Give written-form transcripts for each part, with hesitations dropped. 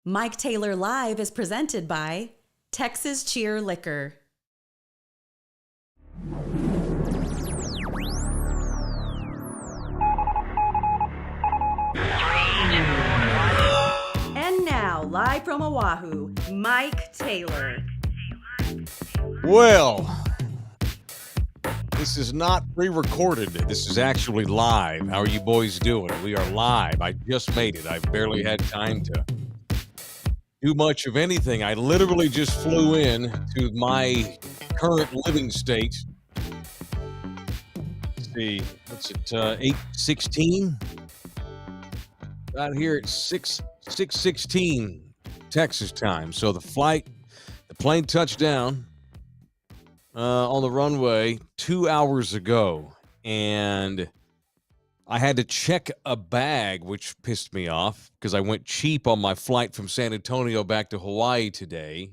Mike Taylor Live is presented by Texas Cheer Liquor. And now, live from Oahu, Mike Taylor. Well, this is not pre-recorded. This is actually live. How are you boys doing? We are live. I just made it. I've barely had time to do much of anything. I literally just flew in to my current living state. Let's see, what's it, 8:16? Out here at 6:16 Texas time. So the plane touched down on the runway 2 hours ago, and I had to check a bag, which pissed me off because I went cheap on my flight from San Antonio back to Hawaii today.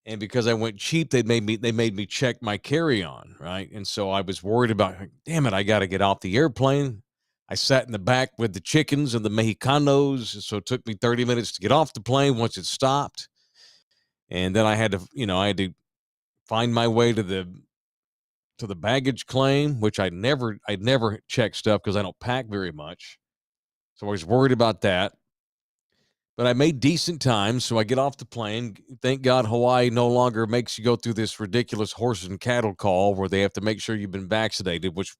And because I went cheap, they made me check my carry-on, right? And so I was worried about, damn it, I got to get off the airplane. I sat in the back with the chickens and the Mexicanos, so it took me 30 minutes to get off the plane once it stopped. And then I had to find my way to the baggage claim, which I'd never check stuff because I don't pack very much. So I was worried about that. But I made decent time, so I get off the plane. Thank God Hawaii no longer makes you go through this ridiculous horse and cattle call where they have to make sure you've been vaccinated, which,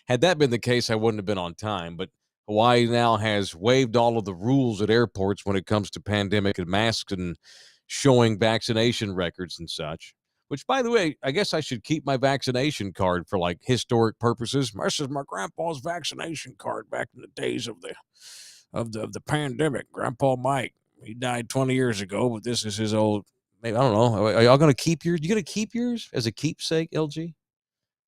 had that been the case, I wouldn't have been on time. But Hawaii now has waived all of the rules at airports when it comes to pandemic and masks and showing vaccination records and such. Which, by the way, I guess I should keep my vaccination card for, like, historic purposes. This is my grandpa's vaccination card back in the days of the pandemic. Grandpa Mike, he died 20 years ago, but this is his old, maybe, I don't know. Are y'all going to keep yours? You going to keep yours as a keepsake, LG?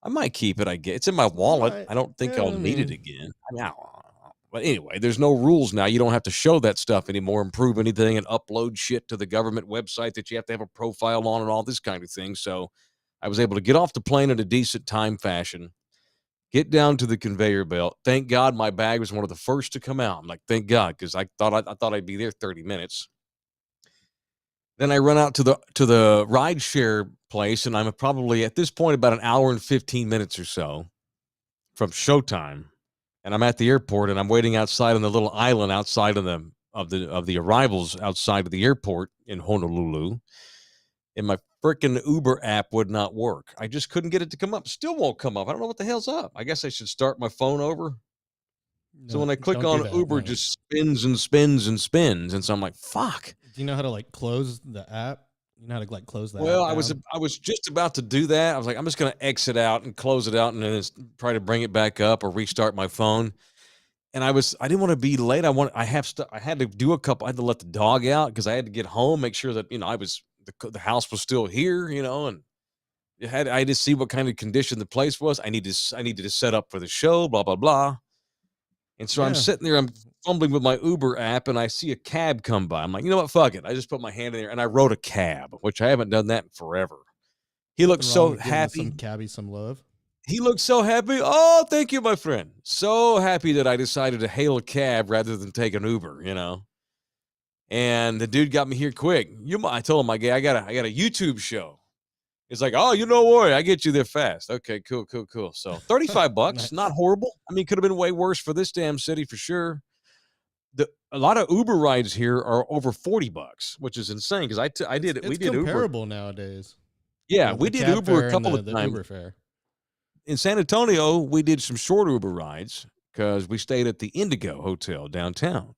I might keep it, I guess. It's in my wallet. I don't think I'll need it again. But anyway, there's no rules now. You don't have to show that stuff anymore and prove anything and upload shit to the government website that you have to have a profile on and all this kind of thing. So I was able to get off the plane in a decent time fashion, get down to the conveyor belt. Thank God my bag was one of the first to come out. I'm like, thank God, because I thought I'd be there 30 minutes. Then I run out to the ride share place, and I'm probably at this point about an hour and 15 minutes or so from showtime. And I'm at the airport, and I'm waiting outside on the little island outside of the arrivals outside of the airport in Honolulu. And my freaking Uber app would not work. I just couldn't get it to come up. Still won't come up. I don't know what the hell's up. I guess I should start my phone over. No, so when I click on Uber, just spins and spins and spins. And so I'm like, fuck. Do you know how to, like, close the app? You know how to, like, close that? Well, I was just about to do that. I was like, I'm just going to exit out and close it out and then try to bring it back up or restart my phone. And I didn't want to be late. I had to do I had to let the dog out because I had to get home, make sure that, the house was still here, and I had to see what kind of condition the place was. I needed to set up for the show, blah, blah, blah. And so I'm sitting there, I'm fumbling with my Uber app, and I see a cab come by. I'm like, you know what? Fuck it. I just put my hand in there, and I wrote a cab, which I haven't done that in forever. He looked so happy. Some cabbie, some love. He looked so happy. Oh, thank you, my friend. So happy that I decided to hail a cab rather than take an Uber, And the dude got me here quick. I told him, I got a YouTube show. It's like, oh, don't worry, I get you there fast. Okay, cool. So $35, nice. Not horrible. I mean, could have been way worse for this damn city for sure. A lot of Uber rides here are over $40, which is insane because we did Uber. It's comparable nowadays. Yeah, we did Uber a couple of times. Uber fare. In San Antonio, we did some short Uber rides because we stayed at the Indigo Hotel downtown.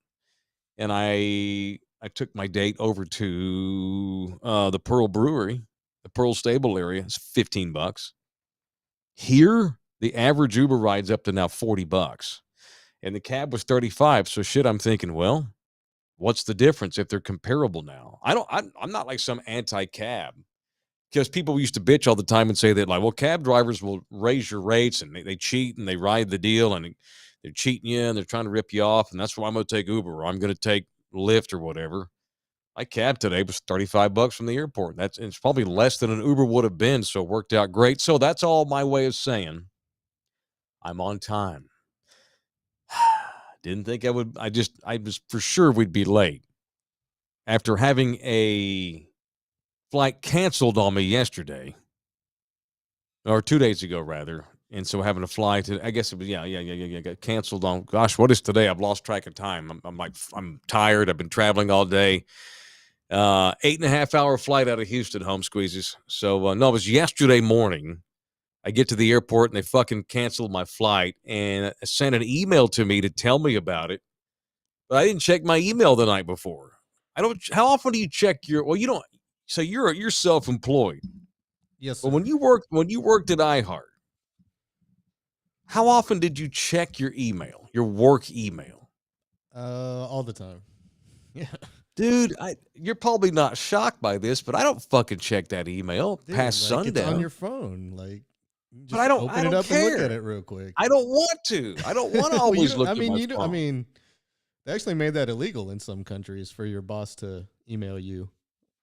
And I took my date over to the Pearl Brewery, the Pearl Stable area. It's $15. Here, the average Uber ride's up to now $40, and the cab was $35. So shit, I'm thinking, well, what's the difference if they're comparable now? I'm not like some anti-cab because people used to bitch all the time and say that, like, well, cab drivers will raise your rates and they cheat and they ride the deal and they're cheating you and they're trying to rip you off. And that's why I'm going to take Uber or I'm going to take Lyft or whatever. My cab today was $35 from the airport. It's probably less than an Uber would have been. So it worked out great. So that's all my way of saying I'm on time. Didn't think I would. I was for sure we'd be late after having a flight canceled on me yesterday or 2 days ago rather. And so having to fly to, I guess it was, got canceled on, gosh, what is today? I've lost track of time. I'm tired. I've been traveling all day. 8.5 hour flight out of Houston, home squeezes. So, no, it was yesterday morning. I get to the airport and they fucking canceled my flight and sent an email to me to tell me about it. But I didn't check my email the night before. How often do you check you don't, so you're self-employed. Yes, sir. But when you worked at iHeart, how often did you check your email, your work email? All the time. Yeah. Dude, you're probably not shocked by this, but I don't fucking check that email past sundown. It's on your phone. Like, but I don't open it up care. and look at it real quick. I don't want to. I don't want to always look at my phone. I mean, they actually made that illegal in some countries for your boss to email you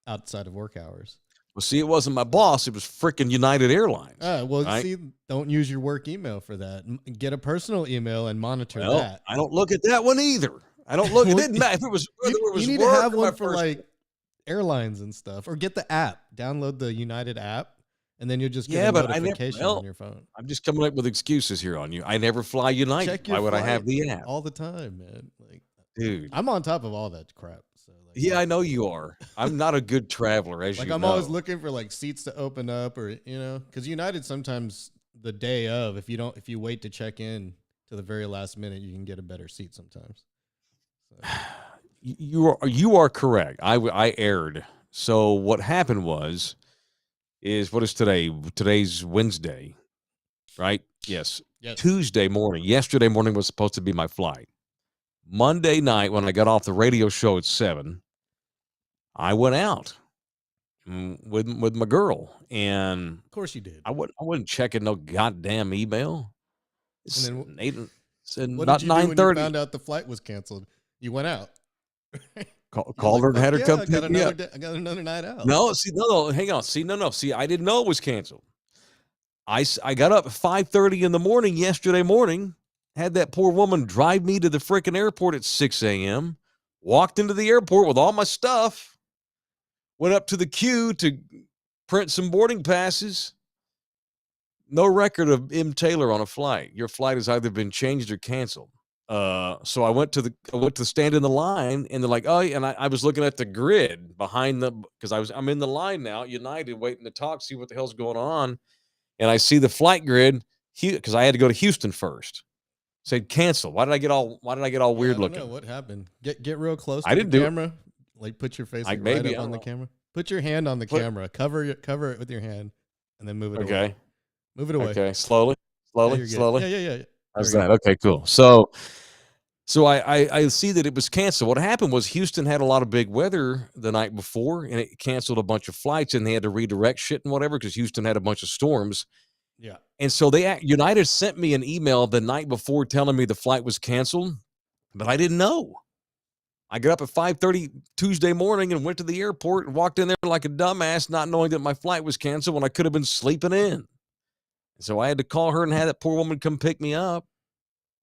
outside of work hours. Well, see, it wasn't my boss. It was freaking United Airlines. Right? See, don't use your work email for that. Get a personal email and monitor that. I don't look at that one either. I don't look. It didn't matter if it was. You need to have one for like airlines and stuff, or get the app. Download the United app, and then you'll just get a notification on your phone. I'm just coming up with excuses here on you. I never fly United. Why would I have the app all the time, man? Like, dude, I'm on top of all that crap. So, like, yeah, I know you are. I'm not a good traveler, as I'm always looking for like seats to open up, or because United sometimes the day of, if you wait to check in to the very last minute, you can get a better seat sometimes. So. You are correct. I erred. So what happened is what is today? Today's Wednesday, right? Yes. Tuesday morning. Yesterday morning was supposed to be my flight. Monday night, when I got off the radio show at 7, I went out with my girl, and of course you did. I wasn't checking no goddamn email. It's and then, 8, what not did you 9:30. Do when you found out the flight was canceled? You went out. Called her and had her come pick me up. I got another night out. No, hang on. See, I didn't know it was canceled. I got up at 5:30 in the morning yesterday morning, had that poor woman drive me to the freaking airport at 6 a.m., walked into the airport with all my stuff, went up to the queue to print some boarding passes. No record of M. Taylor on a flight. Your flight has either been changed or canceled. So I went to stand in the line, and they're like, oh, and I was looking at the grid behind because I'm in the line now at United waiting to talk, see what the hell's going on. And I see the flight grid because I had to go to Houston first. Said cancel. Why did I get all weird looking? I don't know what happened. Get real close to I didn't the do camera. Like put your face like right up on the camera. Put your hand on the camera. Cover it with your hand, and then move it away. Okay. Move it away. Okay. Slowly. Yeah. How's that? Okay, cool. So I see that it was canceled. What happened was Houston had a lot of big weather the night before, and it canceled a bunch of flights, and they had to redirect shit and whatever because Houston had a bunch of storms. Yeah. And so United sent me an email the night before telling me the flight was canceled, but I didn't know. I got up at 5:30 Tuesday morning and went to the airport and walked in there like a dumbass, not knowing that my flight was canceled when I could have been sleeping in. So I had to call her and have that poor woman come pick me up.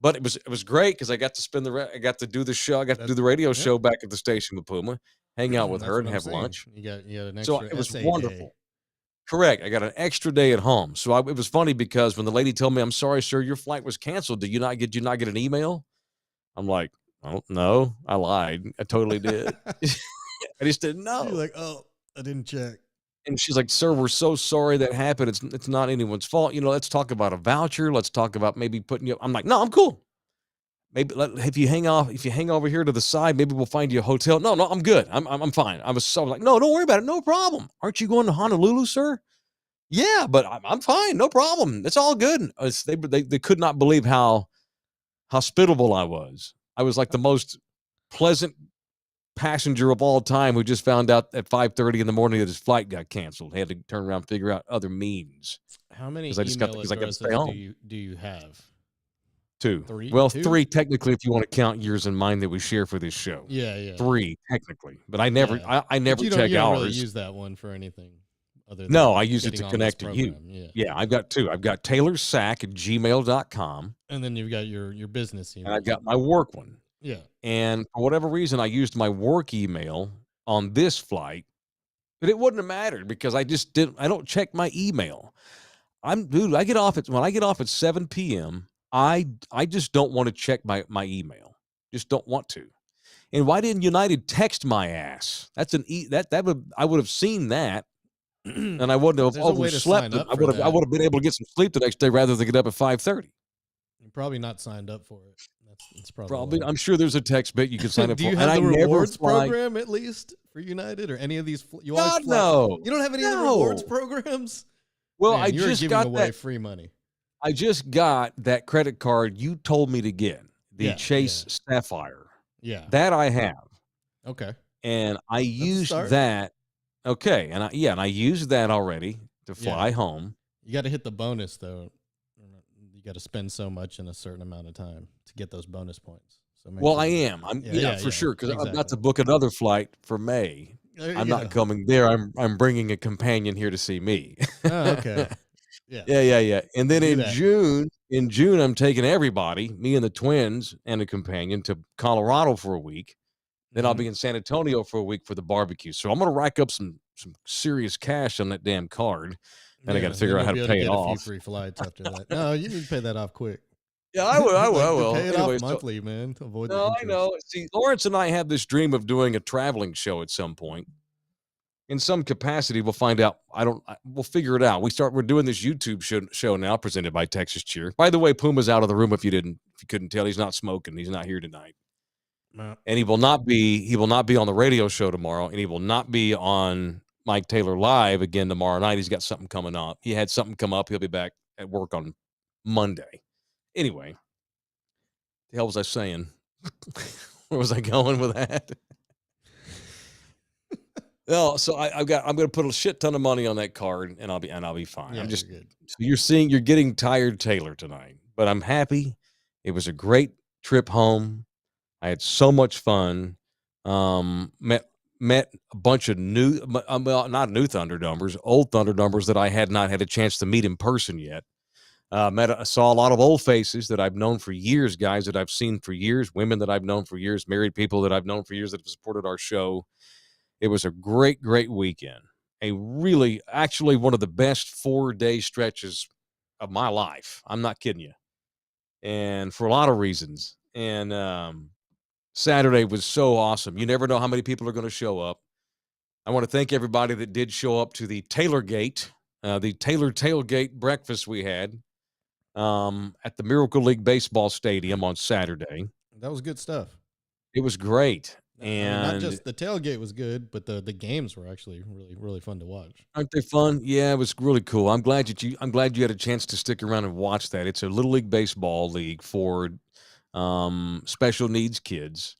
But it was great because I got to I got to do the show. I got to do the radio show back at the station with Puma, hang out with her and have lunch. You got an extra. So it was wonderful. Day. Correct. I got an extra day at home. So it was funny because when the lady told me, I'm sorry, sir, your flight was canceled. Did you not get an email? I'm like, I don't know. I lied. I totally did. I just didn't know. You're like, oh, I didn't check. And she's like, sir, we're so sorry that happened. It's not anyone's fault. Let's talk about a voucher. Let's talk about maybe putting you. I'm like, no, I'm cool. Maybe if you hang over here to the side, maybe we'll find you a hotel. No, I'm good. I'm fine. I was so like, no, don't worry about it. No problem. Aren't you going to Honolulu, sir? Yeah, but I'm fine. No problem. It's all good. They could not believe how hospitable I was. I was like the most pleasant passenger of all time who just found out at 5:30 in the morning that his flight got canceled. Had to turn around and figure out other means. How many 'Cause I just got email to- 'cause I got to addresses stay home. do you have? 2. Three? Well, Two? 3 technically if you want to count yours and mine that we share for this show. Yeah. 3 technically, but I never Yeah. I But never you check don't ours. really use that one for anything other than No, I use it getting to on connect this to you. program. Yeah, I've got 2. I've got taylorsack@gmail.com And then you've got your business and email. I've got my work one. Yeah. And for whatever reason, I used my work email on this flight, but it wouldn't have mattered because I don't check my email. When I get off at 7 p.m., I just don't want to check my email. Just don't want to. And why didn't United text my ass? That's I would have seen that and I wouldn't have There's a way to overslept. sign up I for would have that. been able to get some sleep the next day rather than get up at 5:30. You're probably not signed up for it. That's Probably. why. I'm sure there's a text bit you can sign up Do for. you And have the I never rewards fly- program at least for United or any of these? You God, always fly. no. You don't have any of the No. rewards programs? Well, Man, I you're just giving got away that. free money. I just got that credit card you told me to get, the Yeah, Chase Sapphire. Yeah. That I have, Okay. and I used start. that. Okay, and I used that already to fly home. You got to hit the bonus though. You got to spend so much in a certain amount of time to get those bonus points. So make Well, sure I you- am. I'm Yeah, for sure because I'm about to exactly. book another flight for May. There I'm you not go. coming there. I'm bringing a companion here to see me. Oh, okay. Yeah. Yeah. And then Do in that. June, I'm taking everybody, me and the twins and a companion, to Colorado for a week. Then I'll Mhm. be in San Antonio for a week for the barbecue. So I'm gonna rack up some serious cash on that damn card. Then I got to then figure out you'll how be to able pay it get a few off. free flights after that. No, you need to pay that off quick. Yeah, I will. I will. Pay it Anyway, off so- monthly, man. To avoid the No, I interest. know. See, Lawrence and I have this dream of doing a traveling show at some point. In some capacity, we'll find out. We'll figure it out. We're doing this YouTube show now, presented by Texas Cheer. By the way, Puma's out of the room. If you couldn't tell, he's not smoking. He's not here tonight, No. and he will not be on the radio show tomorrow, and he will not be on Mike Taylor Live again tomorrow night. He's got something coming up. He had something come up. He'll be back at work on Monday. Anyway, the hell was I saying? Where was I going with that? No, so I'm going to put a shit ton of money on that card, and I'll be fine. Yeah, I'm just you're good. so you're getting tired, Taylor, tonight, but I'm happy. It was a great trip home. I had so much fun. Met a bunch of new, well, not new Thunderdomers, old Thunderdomers that I had not had a chance to meet in person yet. Saw a lot of old faces that I've known for years, guys that I've seen for years, women that I've known for years, married people that I've known for years that have supported our show. It was a great, great weekend. Actually one of the best 4-day stretches of my life. I'm not kidding you. And for a lot of reasons. And Saturday was so awesome. You never know how many people are going to show up. I want to thank everybody that did show up to the Tailgate tailgate breakfast we had at the Miracle League Baseball Stadium on Saturday. That was good stuff. It was great. I mean, And not just the tailgate was good, but the games were actually really, really fun to watch. aren't they fun? Yeah, it was really cool. I'm glad you had a chance to stick around and watch that. It's a Little League Baseball league for special needs kids.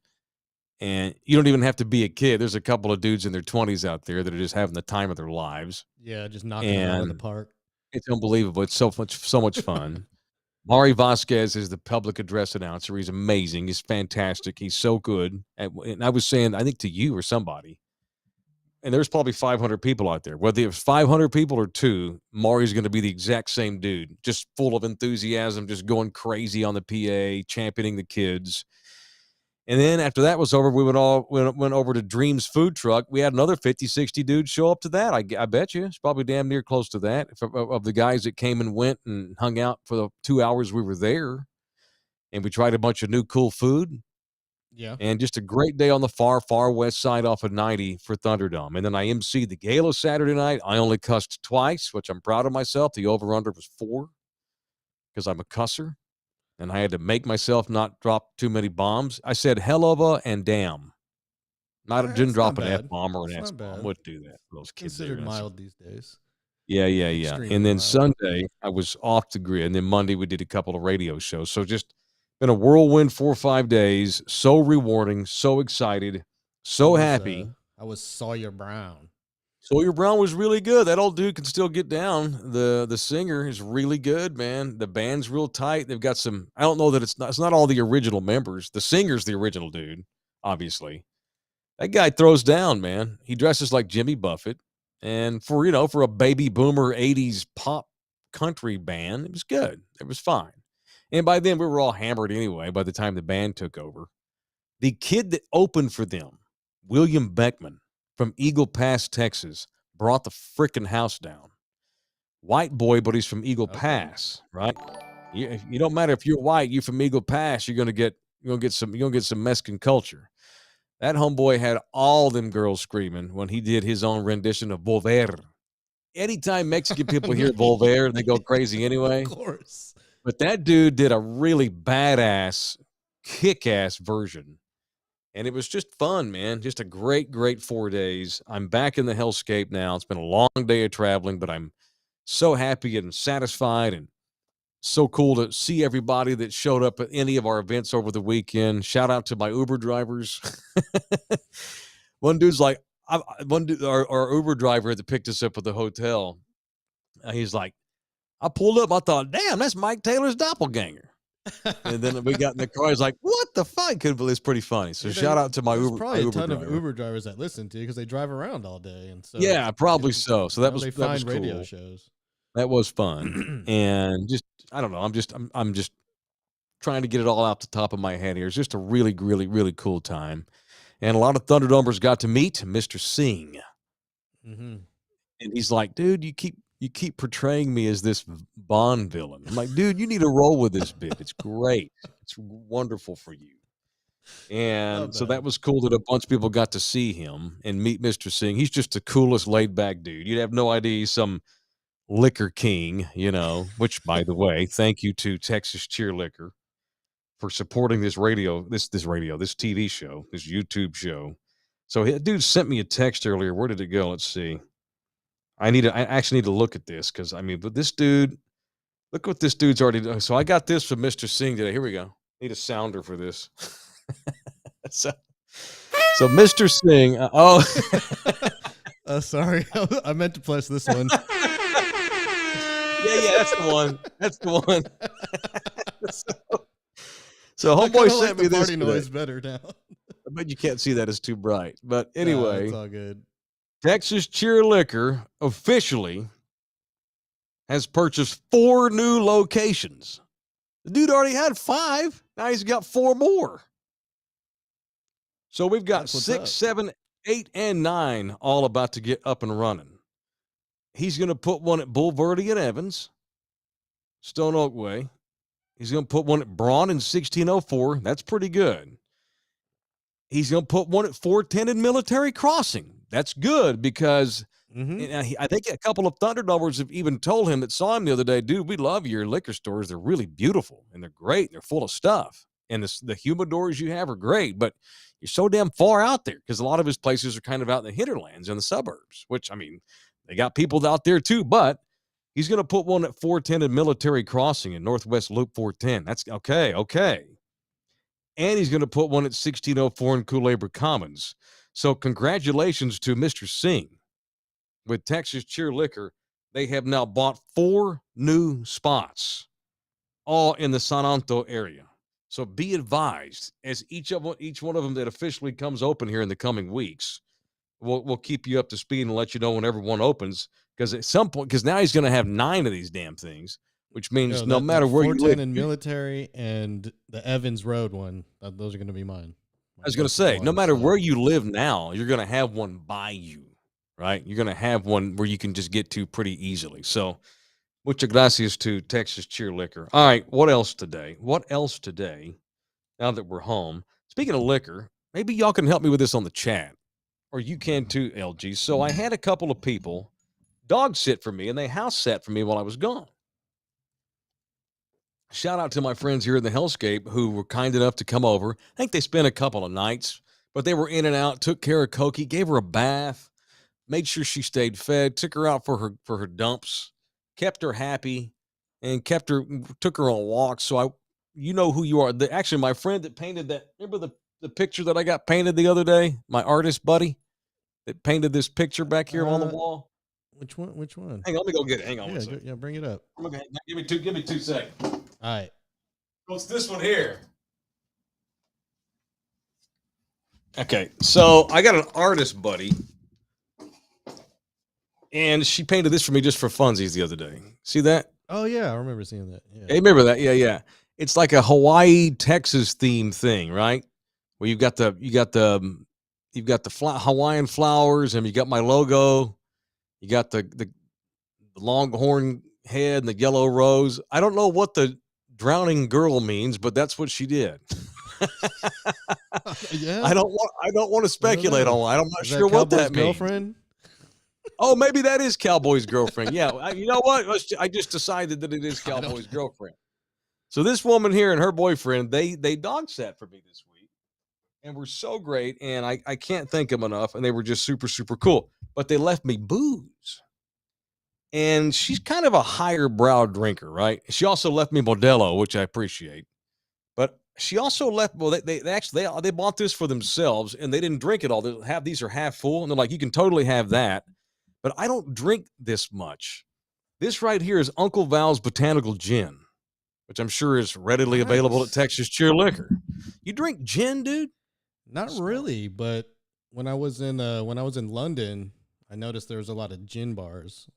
And you don't even have to be a kid. There's a couple of dudes in their 20s out there that are just having the time of their lives. Yeah, just knocking it out of the And- park. It's unbelievable. It's so much fun. Mari Vasquez is the public address announcer. He's amazing. He's fantastic. He's so good. And I was saying, I think to you or somebody, and there's probably 500 people out there. Whether it's 500 people or 2, Mari's going to be the exact same dude, just full of enthusiasm, just going crazy on the PA, championing the kids. And then after that was over, we went over to Dreams Food Truck. We had another 50, 60 dudes show up to that. I bet you it's probably damn near close to that of the guys that came and went and hung out for the 2 hours we were there. And we tried a bunch of new cool food. Yeah. And just a great day on the far, far west side off of 90 for Thunderdome. And then I emceed the gala Saturday night. I only cussed twice, which I'm proud of myself. The over-under was 4 because I'm a cusser. And I had to make myself not drop too many bombs. I said hell of a and damn. Didn't That's drop not an bad. F-bomb or an That's S-bomb. not bad. Wouldn't do that for those kids. Considered there. mild these days. Yeah. Extremely And then mild. Sunday, I was off the grid. And then Monday, we did a couple of radio shows. So just been a whirlwind 4 or 5 days. So rewarding, so excited, So happy. I was Sawyer Brown. Sawyer Brown was really good. That old dude can still get down. The singer is really good, man. The band's real tight. They've got some. I don't know that it's not all the original members. The singer's the original dude, obviously. That guy throws down, man. He dresses like Jimmy Buffett, and for a baby boomer '80s pop country band, it was good. It was fine. And by then we were all hammered anyway. By the time the band took over, the kid that opened for them, William Beckman from Eagle Pass, Texas, brought the frickin' house down. White boy, but he's from Eagle Pass, right? You don't matter if you're white, you're from Eagle Pass, you're gonna get some Mexican culture. That homeboy had all them girls screaming when he did his own rendition of Volver. Anytime Mexican people hear Volver, they go crazy anyway. Of course. But that dude did a really badass, kick-ass version. And it was just fun, man. Just a great, great 4 days. I'm back in the hellscape now. It's been a long day of traveling, but I'm so happy and satisfied and so cool to see everybody that showed up at any of our events over the weekend. Shout out to my Uber drivers. One dude's like, our Uber driver that picked us up at the hotel, he's like, I pulled up, I thought, damn, that's Mike Taylor's doppelganger. And then we got in the car. He's like, "What the fuck?" It's pretty funny. So shout out to my Uber. Probably a ton driver. of Uber drivers that listen to you because they drive around all day, and so yeah, probably so. So that was cool. Radio shows. That was fun, and just I don't know. I'm just trying to get it all out the top of my head here. It's just a really, really, really cool time, and a lot of Thunderdomers got to meet Mr. Singh, and he's like, "Dude, you keep portraying me as this Bond villain." I'm like, dude, you need to roll with this bit. It's great. It's wonderful for you. And so that was cool that a bunch of people got to see him and meet Mr. Singh. He's just the coolest laid back dude. You'd have no idea he's some liquor king, which by the way, thank you to Texas Cheer Liquor for supporting this TV show, this YouTube show. So dude sent me a text earlier. Where did it go? Let's see. I actually need to look at this because but this dude, look what this dude's already done. So I got this from Mr. Singh today. Here we go. Need a sounder for this. so Mr. Singh. Sorry, I meant to press this one. yeah, that's the one. That's the one. so homeboy sent me this. Party noise better now. I bet you can't see that; it's too bright. But anyway, it's all good. Texas Cheer Liquor officially has purchased 4 new locations. The dude already had 5. Now he's got 4 more. So we've got 6, 7, 8, and 9 all about to get up and running. He's going to put one at Bulverde and Evans, Stone Oak Way. He's going to put one at Braun in 1604. That's pretty good. He's going to put one at 410 in Military Crossing. That's good because I think a couple of Thunderdomers have even told him that saw him the other day, dude, we love your liquor stores. They're really beautiful and they're great. They're full of stuff. And the humidors you have are great, but you're so damn far out there because a lot of his places are kind of out in the hinterlands in the suburbs, which, they got people out there too, but he's going to put one at 410 in Military Crossing in Northwest Loop 410. That's okay. And he's going to put one at 1604 in Culebra Commons. So congratulations to Mr. Singh with Texas Cheer Liquor. They have now bought 4 new spots, all in the San Anto area. So be advised, as each one of them that officially comes open here in the coming weeks, we'll keep you up to speed and let you know whenever one opens. Because at some point, because now he's going to have 9 of these damn things, which means no matter where you live. in Military and the Evans Road one, those are going to be mine. I was going to say, no matter where you live now, you're going to have one by you, right? You're going to have one where you can just get to pretty easily. So, muchas gracias to Texas Cheer Liquor. All right, what else today? Now that we're home. Speaking of liquor, maybe y'all can help me with this on the chat. Or you can too, LG. So I had a couple of people dog sit for me, and they house sat for me while I was gone. Shout out to my friends here in the Hellscape who were kind enough to come over. I think they spent a couple of nights, but they were in and out, took care of Koki, gave her a bath, made sure she stayed fed, took her out for her dumps, kept her happy, and took her on walks. So you know who you are. Actually, my friend that painted that, remember the picture that I got painted the other day? My artist buddy that painted this picture back here on the wall. Which one? Which one? Hang on, let me go get it. Hang on Yeah, one second. yeah, bring it up. Okay, give me 2 seconds. All right. Well, it's this one here. Okay, so I got an artist buddy, and she painted this for me just for funsies the other day. See that? Oh yeah, I remember seeing that. Yeah. Hey, remember that? Yeah, yeah. It's like a Hawaii, Texas theme thing, right? Where you've got the Hawaiian flowers, and you got my logo. You got the longhorn head and the yellow rose. I don't know what the drowning girl means, but that's what she did. Yeah. I don't want to speculate on why. I'm not Is sure what that means. Girlfriend? Oh, maybe that is Cowboy's girlfriend. Yeah, you know what? I just decided that it is Cowboy's girlfriend. So this woman here and her boyfriend, they dog sat for me this week, and were so great, and I can't thank them enough, and they were just super, super cool. But they left me booze. And she's kind of a higher brow drinker, right? She also left me Modelo, which I appreciate. But she also left, well, they bought this for themselves, and they didn't drink it all. These are half full, and they're like, you can totally have that. But I don't drink this much. This right here is Uncle Val's Botanical Gin, which I'm sure is readily available at Texas Cheer Liquor. You drink gin, dude? Not really, but when I was in London, I noticed there was a lot of gin bars.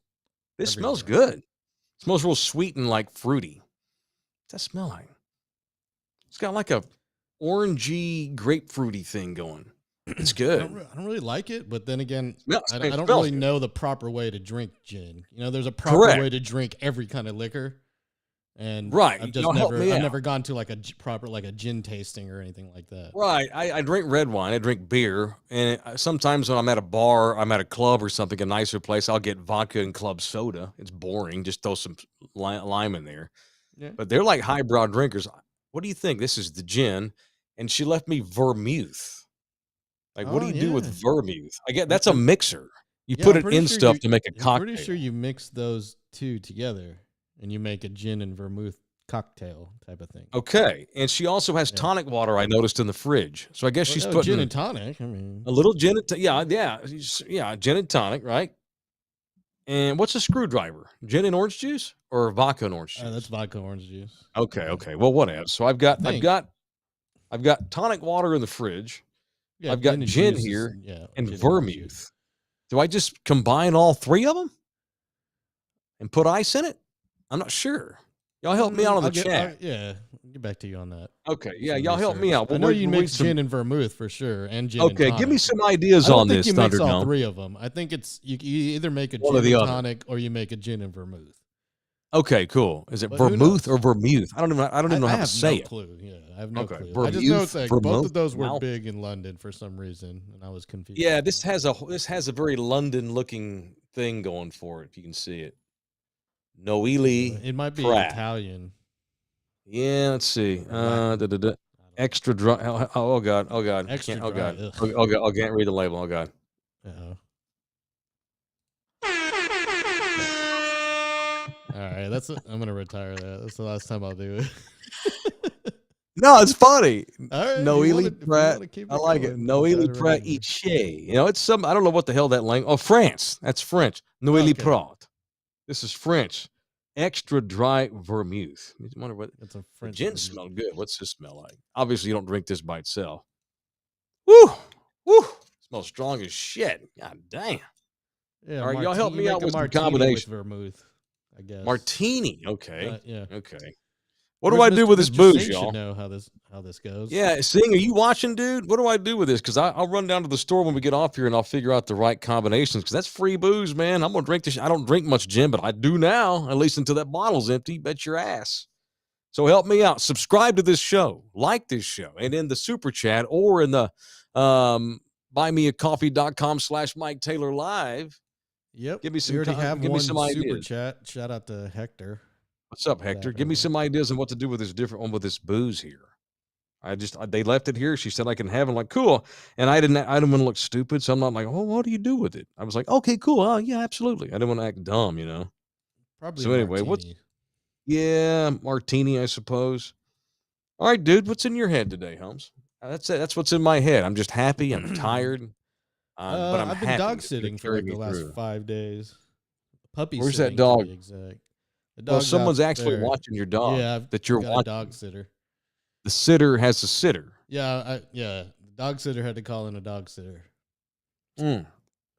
This everywhere. smells good. It smells real sweet and like fruity. What's that smell like? It's got like a orangey, grapefruity thing going. It's good. I don't really like it, but then again, I it don't smells really good. know the proper way to drink gin. You know, there's a proper Correct. way to drink every kind of liquor, and Right. I've just Y'all help me out. never gone to like a proper like a gin tasting or anything like that. Right. I drink red wine. I drink beer. And sometimes when I'm at a bar, I'm at a club or something, a nicer place, I'll get vodka and club soda. It's boring. Just throw some lime in there. Yeah. But they're like highbrow drinkers. What do you think? This is the gin. And she left me vermouth. Like, what do you do with vermouth? I get that's a mixer. You put it in stuff to make a cocktail. I'm pretty sure you mix those two together and you make a gin and vermouth cocktail type of thing. Okay. And she also has tonic water, I noticed, in the fridge. So I guess she's putting gin and tonic. I mean, a little gin and gin and tonic, right? And what's a screwdriver? Gin and orange juice or vodka and orange juice? that's vodka orange juice. Okay. Well, whatever. So I've got tonic water in the fridge. Yeah, I've got gin here and gin vermouth. Do I just combine all three of them and put ice in it? I'm not sure. Y'all help me out on the chat. I'll get back to you on that. Okay, yeah, y'all help me out. I know you mix gin and vermouth for sure, and gin. Okay, and give me some ideas on this. You mix all Thunderdome. three of them. I think it's you either make a One or gin the and other. tonic or you make a gin and vermouth. Okay, cool. Is it But who vermouth knows? or vermouth? I don't even know how to say it. Clue. Yeah, I have no Okay, clue. I just know it's like both vermouth, of those were mouth. big in London for some reason, and I was confused. Yeah, this has a very London looking thing going for it. If you can see it, Noeli. It might be Pratt. Italian. Yeah, let's see. Extra dry. Oh god. Extra Oh dry, god. ugh. Oh god. I can't read the label. Oh god. Uh-oh. All right, I'm gonna retire that. That's the last time I'll do it. No, it's funny. All right, Noeli Pratt. keep I like it. going, Noeli retire Pratt it. Iche. You know, it's some. I don't know what the hell that language. Oh, France. That's French. Noeli Okay. Pratt. This is French. Extra dry vermouth. I wonder what It's a the French. gin vermouth. smell good. What's this smell like? Obviously, you don't drink this by itself. Woo. Smells strong as shit. God damn. Yeah, All right, y'all help me out with some martini combination. with vermouth. I guess Martini. Okay. Yeah. Okay. What do I do with this booze, Saint y'all? should know how this goes. Yeah, Sing, are you watching, dude? What do I do with this? Because I'll run down to the store when we get off here and I'll figure out the right combinations. Because that's free booze, man. I'm gonna drink this. I don't drink much gin, but I do now. At least until that bottle's empty. Bet your ass. So help me out. Subscribe to this show. Like this show, and in the super chat or in the buymeacoffee.com/Mike Taylor Live. Yep. Give me some. We already have give me one some super ideas. chat. Shout out to Hector. What's up, Hector? Give me some ideas on what to do with this different one with this booze here. They left it here. She said I can have it. I'm like, cool. And I didn't want to look stupid, so I'm not like, oh, what do you do with it? I was like, okay, cool. Oh yeah, absolutely. I didn't want to act dumb, you know. Probably. So anyway, martini. martini, I suppose. All right, dude. What's in your head today, Holmes? That's it. That's what's in my head. I'm just happy. I'm tired. But I'm I've been happy. dog It's gonna sitting for carry like me the last through. 5 days. Puppy Where's that sitting to dog? be exact. The Well, dog's someone's out actually there. watching your dog. Yeah, That you're I've got a watching. dog sitter. The sitter has a sitter. Yeah, the dog sitter had to call in a dog sitter Mm.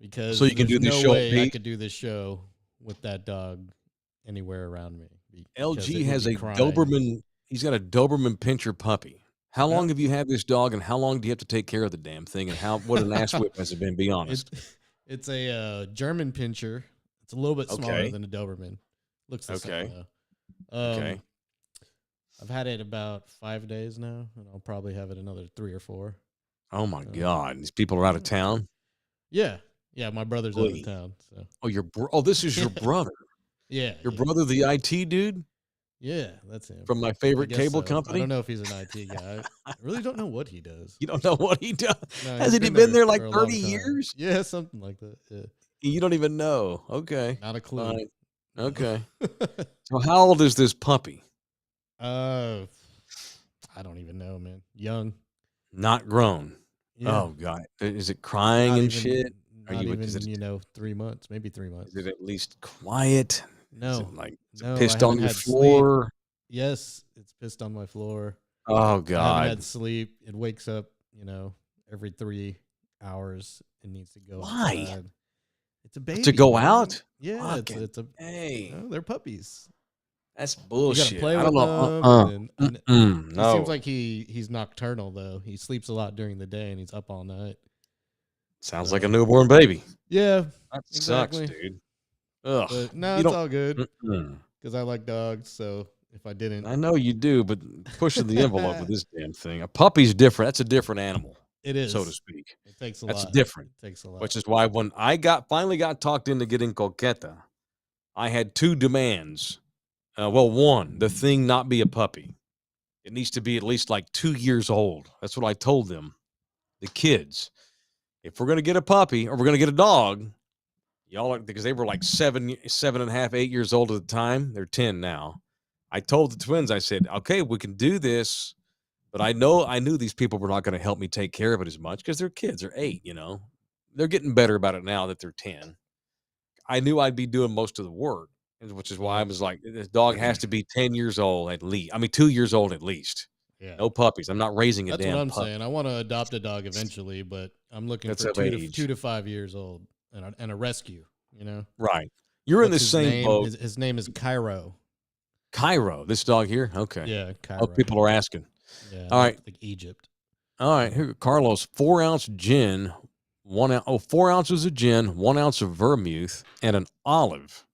because So you can there's do this no show at way I peace? could do this show with that dog anywhere around me. Because LG it would has be a crying. Doberman. He's got a Doberman Pinscher puppy. How long Yep. have you had this dog, and how long do you have to take care of the damn thing? And what an ass whip has it been? Be honest. It's a German Pinscher. It's a little bit smaller Okay. than a Doberman. Looks the Okay. same though. Okay. I've had it about 5 days now, and I'll probably have it another 3 or 4. Oh my God! These people are out of town. Yeah, my brother's out Really? of town, so Oh, this is your brother. yeah. Your yeah. brother, the IT dude Yeah, that's him. from my I favorite guess cable so. I company. don't know if he's an IT guy. I really don't know what he does. You don't know what he does. No, Hasn't he's he been there for like a long 30 time. years? Yeah, something like that. Yeah. You don't even know. Okay. Not a clue. Fine. Okay. So how old is this puppy? I don't even know, man. Young. Not grown. Yeah. Oh God. Is it crying Not and even, shit? Not you- even, is it- 3 months, maybe 3 months. Is it at least quiet? Is No, it like no, I pissed on haven't your had sleep. floor? Yes, it's pissed on my floor. Oh I haven't God. had sleep. It wakes up, every 3 hours. It needs to go Why? outside. It's a baby. To go man. out? Yeah, Fucking it's a. Hey, They're puppies. that's You bullshit. gotta play I with don't them. know. And then, It No. seems like he's nocturnal though. He sleeps a lot during the day and he's up all night. Sounds like a newborn baby. Yeah, That exactly. sucks, dude. Ugh. but no, You it's don't- all good Mm-mm. because I like dogs. So if I didn't, I know you do, but pushing the envelope with this damn thing. A puppy's different. That's a different animal, it is so to speak. It takes a That's lot. different. It takes a lot. Which is why when I finally got talked into getting Coqueta, I had 2 demands. One, the thing not be a puppy. It needs to be at least like 2 years old. That's what I told them, the kids. If we're gonna get a puppy or we're gonna get a dog, y'all are, because they were like 7.5, 8 years old at the time. They're 10 now. I told the twins, I said, okay, we can do this, but I knew these people were not going to help me take care of it as much because they're kids. They're 8, They're getting better about it now that they're 10. I knew I'd be doing most of the work, which is why I was like, this dog has to be 10 years old at least. I mean, 2 years old at least. Yeah, No puppies. I'm not raising a that's damn what I'm puppy. saying. I want to adopt a dog eventually, but I'm looking That's for of 2 age. to 5 years old and a rescue. Right. You're in the What's his same name? boat. His name is Cairo. Cairo, this dog here? Okay. Yeah, Cairo. Oh, people are asking. Yeah, All right. like Egypt. All right, here, Carlos, 4-ounce gin, 4 ounces of gin, 1 ounce of vermouth, and an olive.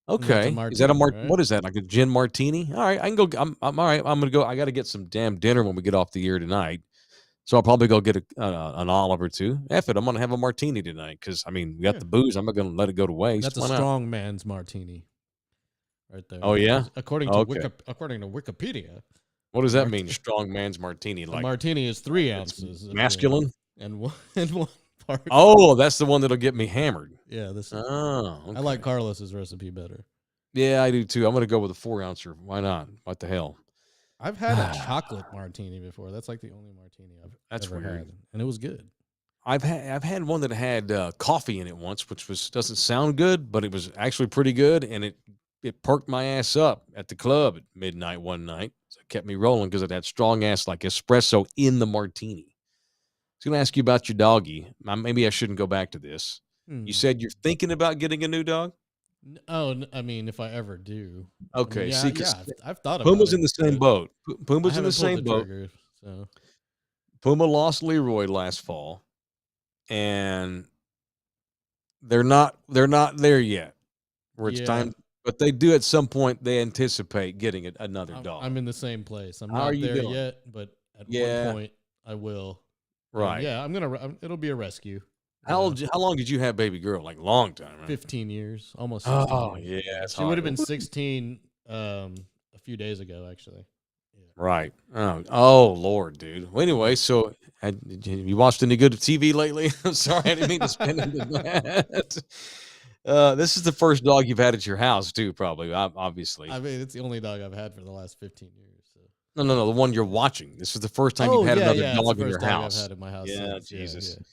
And that's a Okay, is that a martini, right? What is that? Like a gin martini? All right, I can go. I'm all right. I'm gonna go. I got to get some damn dinner when we get off the air tonight. So I'll probably go get an olive or 2. F it, I'm gonna have a martini tonight because we got Yeah. the booze. I'm not gonna let it go to waste. That's a Why not? strong man's martini, right there. Oh, yeah? According to Okay. according to Wikipedia, What does that Mart- mean? Strong man's martini, a like martini is 3 it's ounces of gin masculine? and one part. Oh, that's the one that'll get me hammered. Yeah, this. Oh, I like Carlos's recipe better. Yeah, I do too. I'm gonna go with a 4-ouncer. Why not? What the hell? I've had a chocolate martini before. That's like the only martini I've ever weird. had, and it was good. I've had one that had coffee in it once, which doesn't sound good, but it was actually pretty good, and it perked my ass up at the club at midnight one night. So it kept me rolling because it had strong ass like espresso in the martini. I was gonna ask you about your doggy. Maybe I shouldn't go back to this. You said you're thinking about getting a new dog. I mean, if I ever do. Okay, see, 'cause I've thought about Puma's it. in the same but boat. I Puma's in the haven't pulled same boat. trigger, so Puma lost Leroy last fall, and they're not there yet. Where it's Yeah. time, but they do at some point. They anticipate getting another I'm, dog. I'm in the same place. I'm How not are you there doing? yet, but at Yeah. one point I will. And Right. yeah, it'll be a rescue. How long did you have baby girl? Like long time, right? 15 years, almost 16 Oh years. yeah, that's She would have hard. been 16 a few days ago, actually. Right. Oh Lord, dude. Well, anyway, so have you watched any good TV lately? I'm sorry, I didn't mean to spin into that. This is the first dog you've had at your house, too, probably. Obviously. I mean, it's the only dog I've had for the last 15 years. So No, the one you're watching. This is the first time Oh you've had yeah, another yeah. It's the dog in your first dog I've house. had in my house Yeah, since. Yeah, Jesus. yeah.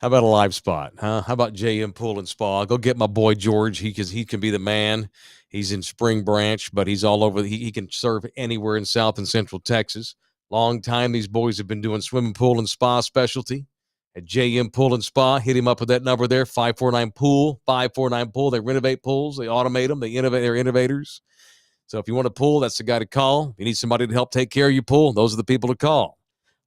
How about a live spot, huh? How about JM Pool and Spa? Go get my boy George. He can be the man. He's in Spring Branch, but he's all over. He can serve anywhere in South and Central Texas. Long time these boys have been doing swimming pool and spa specialty at JM Pool and Spa. Hit him up with that number there, 549-POOL, 549-POOL. They renovate pools. They automate them. They innovate. They're innovators. So if you want a pool, that's the guy to call. If you need somebody to help take care of your pool, those are the people to call.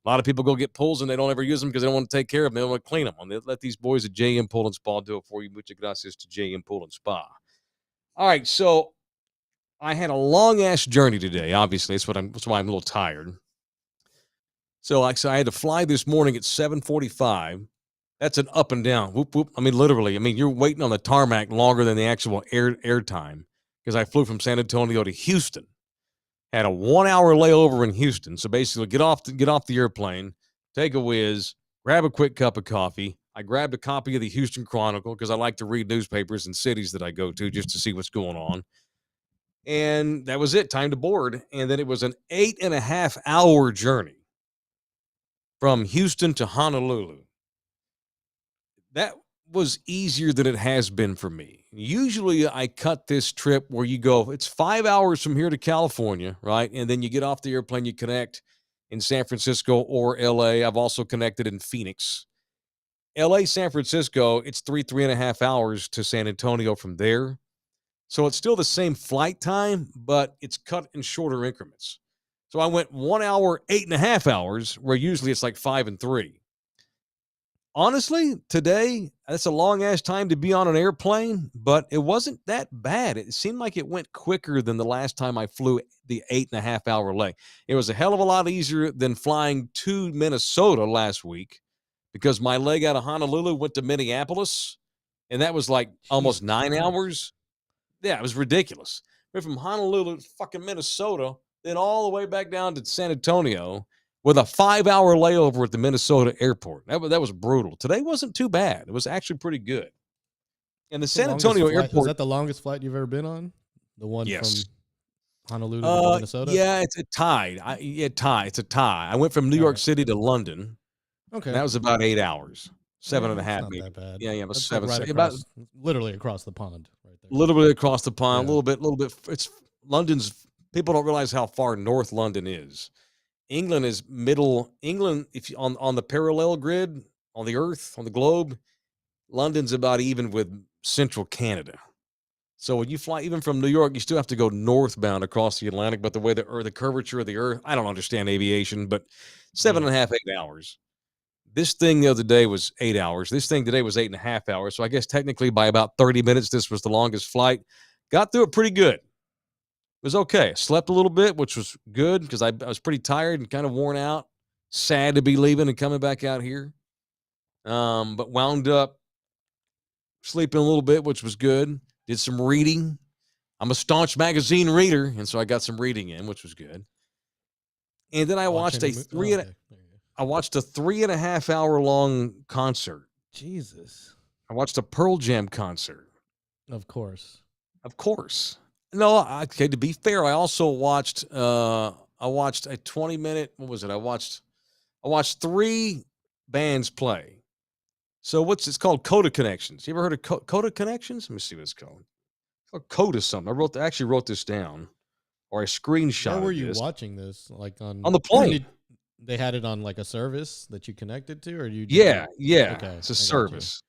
A lot of people go get pools and they don't ever use them because they don't want to take care of them. They don't want to clean them. And they let these boys at JM Pool and Spa do it for you. Muchas gracias to JM Pool and Spa. All right, so I had a long-ass journey today, obviously. That's why I'm a little tired. So like I said, I had to fly this morning at 7:45. That's an up and down. Whoop, whoop. I mean, literally. I mean, you're waiting on the tarmac longer than the actual air time because I flew from San Antonio to Houston. Had a 1-hour layover in Houston. So basically, get off the airplane, take a whiz, grab a quick cup of coffee. I grabbed a copy of the Houston Chronicle because I like to read newspapers in cities that I go to just to see what's going on. And that was it. Time to board. And then it was an 8.5-hour journey from Houston to Honolulu. That was easier than it has been for me. Usually I cut this trip where you go, it's 5 hours from here to California, right? And then you get off the airplane, you connect in San Francisco or LA. I've also connected in Phoenix. LA, San Francisco, it's 3.5 hours to San Antonio from there. So it's still the same flight time, but it's cut in shorter increments. So I went 1 hour, 8.5 hours, where usually it's like 5 and 3. Honestly, today, that's a long-ass time to be on an airplane, but it wasn't that bad. It seemed like it went quicker than the last time I flew the 8.5-hour leg. It was a hell of a lot easier than flying to Minnesota last week because my leg out of Honolulu went to Minneapolis, and that was like almost 9 hours. Yeah, it was ridiculous. Went from Honolulu to fucking Minnesota, then all the way back down to San Antonio, with a 5-hour layover at the Minnesota airport. That was brutal. Today wasn't too bad. It was actually pretty good. And the San Antonio airport. Was that the longest flight you've ever been on? The one from Honolulu to Minnesota? Yeah, it's a tie. It's a tie. I went from New York City to London. Okay. That was about 8 hours. 7.5, not maybe. that bad. Yeah, it was that's 7. Like right about literally across the pond, right there. Literally across the pond. A little bit. It's London's. People don't realize how far north London is. England is middle. England, if you, on the parallel grid on the Earth, on the globe, London's about even with central Canada. So when you fly even from New York, you still have to go northbound across the Atlantic. But the way the curvature of the Earth, I don't understand aviation, but 7.5, 8 hours. This thing the other day was 8 hours. This thing today was 8.5 hours. So I guess technically by about 30 minutes, this was the longest flight. Got through it pretty good. It was okay. Slept a little bit, which was good because I was pretty tired and kind of worn out. Sad to be leaving and coming back out here. But wound up sleeping a little bit, which was good. Did some reading. I'm a staunch magazine reader, and so I got some reading in, which was good. And then I watched a 3.5 hour long concert. Jesus. I watched a Pearl Jam concert. Of course. No, okay, to be fair, I also watched a 20-minute, what was it? I watched 3 bands play. So it's called Coda Connections. You ever heard of Coda Connections? Let me see what it's called. It's called Coda something. I actually wrote this down, or I screenshot. Where were you watching this? Like on the plane. They had it on like a service that you connected to, or you? Yeah. Okay, It's a service.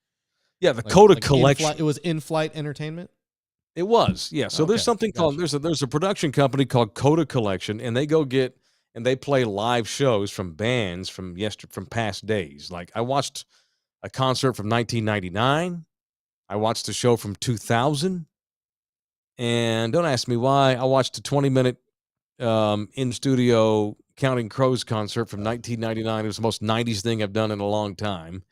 Yeah, the Coda Collection. It was in-flight entertainment. It was, yeah. So there's something called there's a production company called Coda Collection, and they go get and they play live shows from bands from past days. Like I watched a concert from 1999. I watched a show from 2000, and don't ask me why. I watched a 20-minute in studio Counting Crows concert from 1999. It was the most 90s thing I've done in a long time.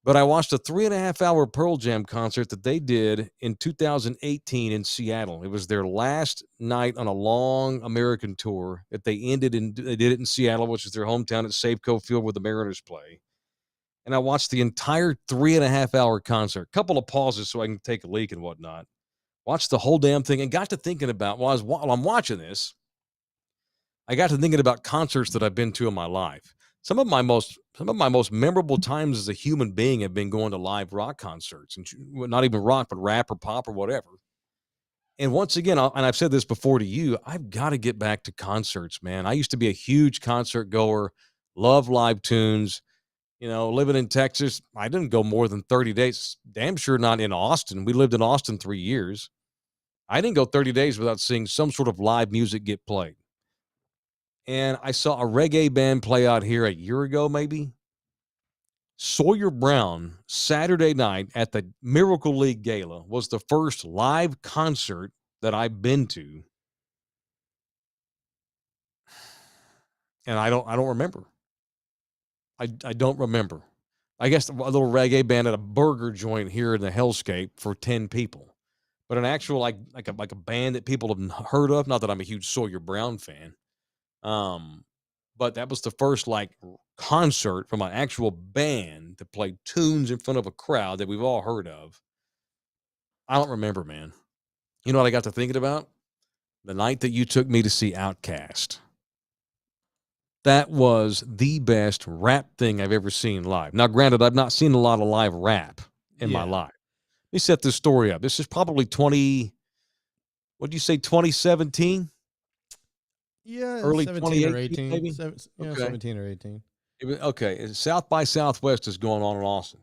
But I watched a 3.5 hour Pearl Jam concert that they did in 2018 in Seattle. It was their last night on a long American tour that they did it in Seattle, which is their hometown at Safeco Field where the Mariners play. And I watched the entire 3.5 hour concert, couple of pauses so I can take a leak and whatnot. Watched the whole damn thing and got to thinking about while I'm watching this, I got to thinking about concerts that I've been to in my life. Some of my most memorable times as a human being have been going to live rock concerts, and not even rock, but rap or pop or whatever. And once again, and I've said this before to you, I've got to get back to concerts, man. I used to be a huge concert goer, love live tunes. Living in Texas, I didn't go more than 30 days. Damn sure not in Austin. We lived in Austin 3 years. I didn't go 30 days without seeing some sort of live music get played. And I saw a reggae band play out here a year ago, maybe. Sawyer Brown, Saturday night at the Miracle League Gala, was the first live concert that I've been to. And I don't remember. I don't remember. I guess a little reggae band at a burger joint here in the Hellscape for 10 people. But an actual like a band that people have heard of, not that I'm a huge Sawyer Brown fan. But that was the first concert from an actual band that played tunes in front of a crowd that we've all heard of. I don't remember, man. You know what I got to thinking about? The night that you took me to see Outkast. That was the best rap thing I've ever seen live. Now, granted, I've not seen a lot of live rap in my life. Let me set this story up. This is probably 2017? Yeah, early 17 or 18. maybe? 17 or 18. South by Southwest is going on in Austin.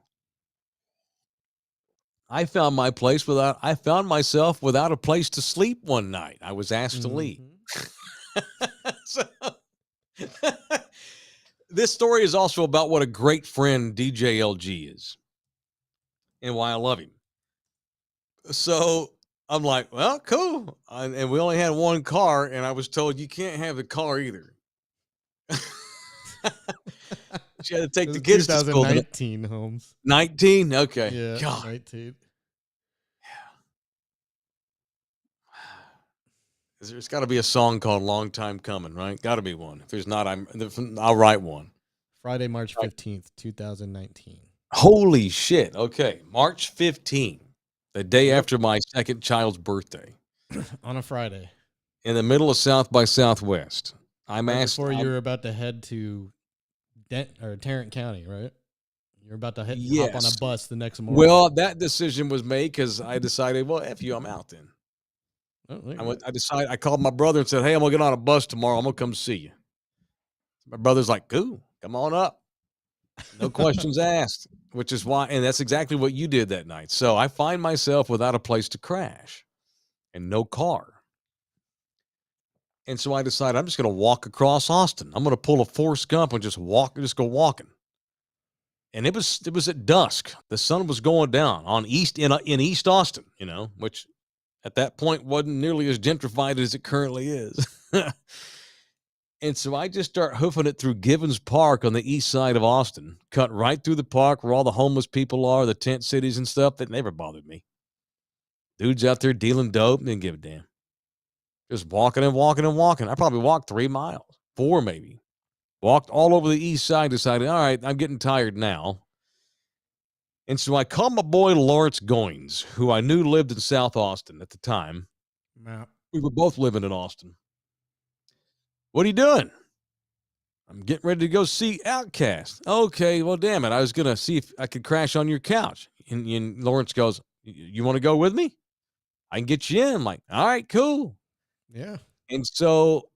I found myself without a place to sleep one night. I was asked to leave. So, this story is also about what a great friend DJ LG is and why I love him. So I'm like, well, cool. And we only had one car, and I was told you can't have the car either. She had to take the kids to school. 2019, Holmes. 19? Okay. Yeah, God. 19. There's got to be a song called Long Time Coming, right? Got to be one. If there's not, I'll write one. Friday, March 15th, 2019. Holy shit. Okay. March 15th, the day after my second child's birthday. On a Friday. In the middle of South by Southwest. Before you were about to head to Tarrant County, right? You're about to hop on a bus the next morning. Well, that decision was made because I decided, well, F you, I'm out then. I called my brother and said, hey, I'm going to get on a bus tomorrow. I'm going to come see you. My brother's like, cool, come on up. No questions asked, which is why, and that's exactly what you did that night. So I find myself without a place to crash and no car. And so I decided I'm just going to walk across Austin. I'm going to pull a Forrest Gump and just go walking. And it was at dusk. The sun was going down in East Austin, which at that point wasn't nearly as gentrified as it currently is. And so I just start hoofing it through Givens Park on the east side of Austin, cut right through the park where all the homeless people are, the tent cities and stuff. That never bothered me. Dudes out there dealing dope, didn't give a damn. Just walking and walking and walking. I probably walked 3 miles, 4 maybe. Walked all over the east side, decided, all right, I'm getting tired now. And so I called my boy Lawrence Goins, who I knew lived in South Austin at the time. Yeah. We were both living in Austin. What are you doing? I'm getting ready to go see Outkast. Okay, well, damn it. I was going to see if I could crash on your couch. And Lawrence goes, you want to go with me? I can get you in. I'm like, all right, cool. Yeah. And so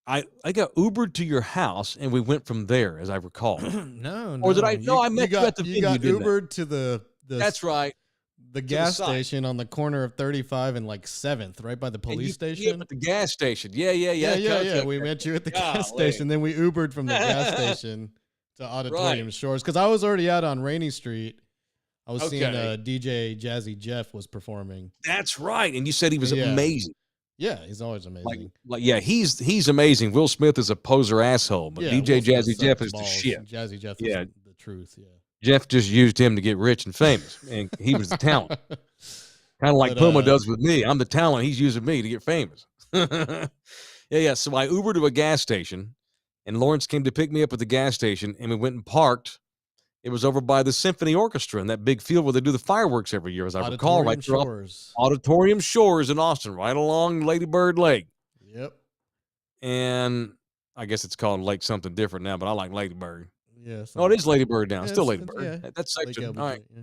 I got Ubered to your house, and we went from there, as I recall. No. Or did I? No, I met you at the venue. You got Ubered to the That's right. The gas station on the corner of 35 and 7th, right by the police station. At the gas station. Yeah. We met you at the gas station. Then we Ubered from the gas station to Auditorium Shores because I was already out on Rainy Street. I was seeing DJ Jazzy Jeff was performing. That's right. And you said he was amazing. Yeah, he's always amazing. He's amazing. Will Smith is a poser asshole, but DJ Jazzy Jeff is the shit. Jazzy Jeff is the truth, yeah. Jeff just used him to get rich and famous, and he was the talent. Kind of like Puma does with me. I'm the talent. He's using me to get famous. Yeah. So I Ubered to a gas station, and Lawrence came to pick me up at the gas station, and we went and parked. It was over by the Symphony Orchestra in that big field where they do the fireworks every year, as I recall. Right through Auditorium Shores in Austin, right along Lady Bird Lake. Yep. and I guess it's called Lake something different now, but I like Ladybird. Yeah. Oh, it is Ladybird now. Yeah, Still it's- Ladybird. yeah. That's Lake section. Elby All right. joint, yeah.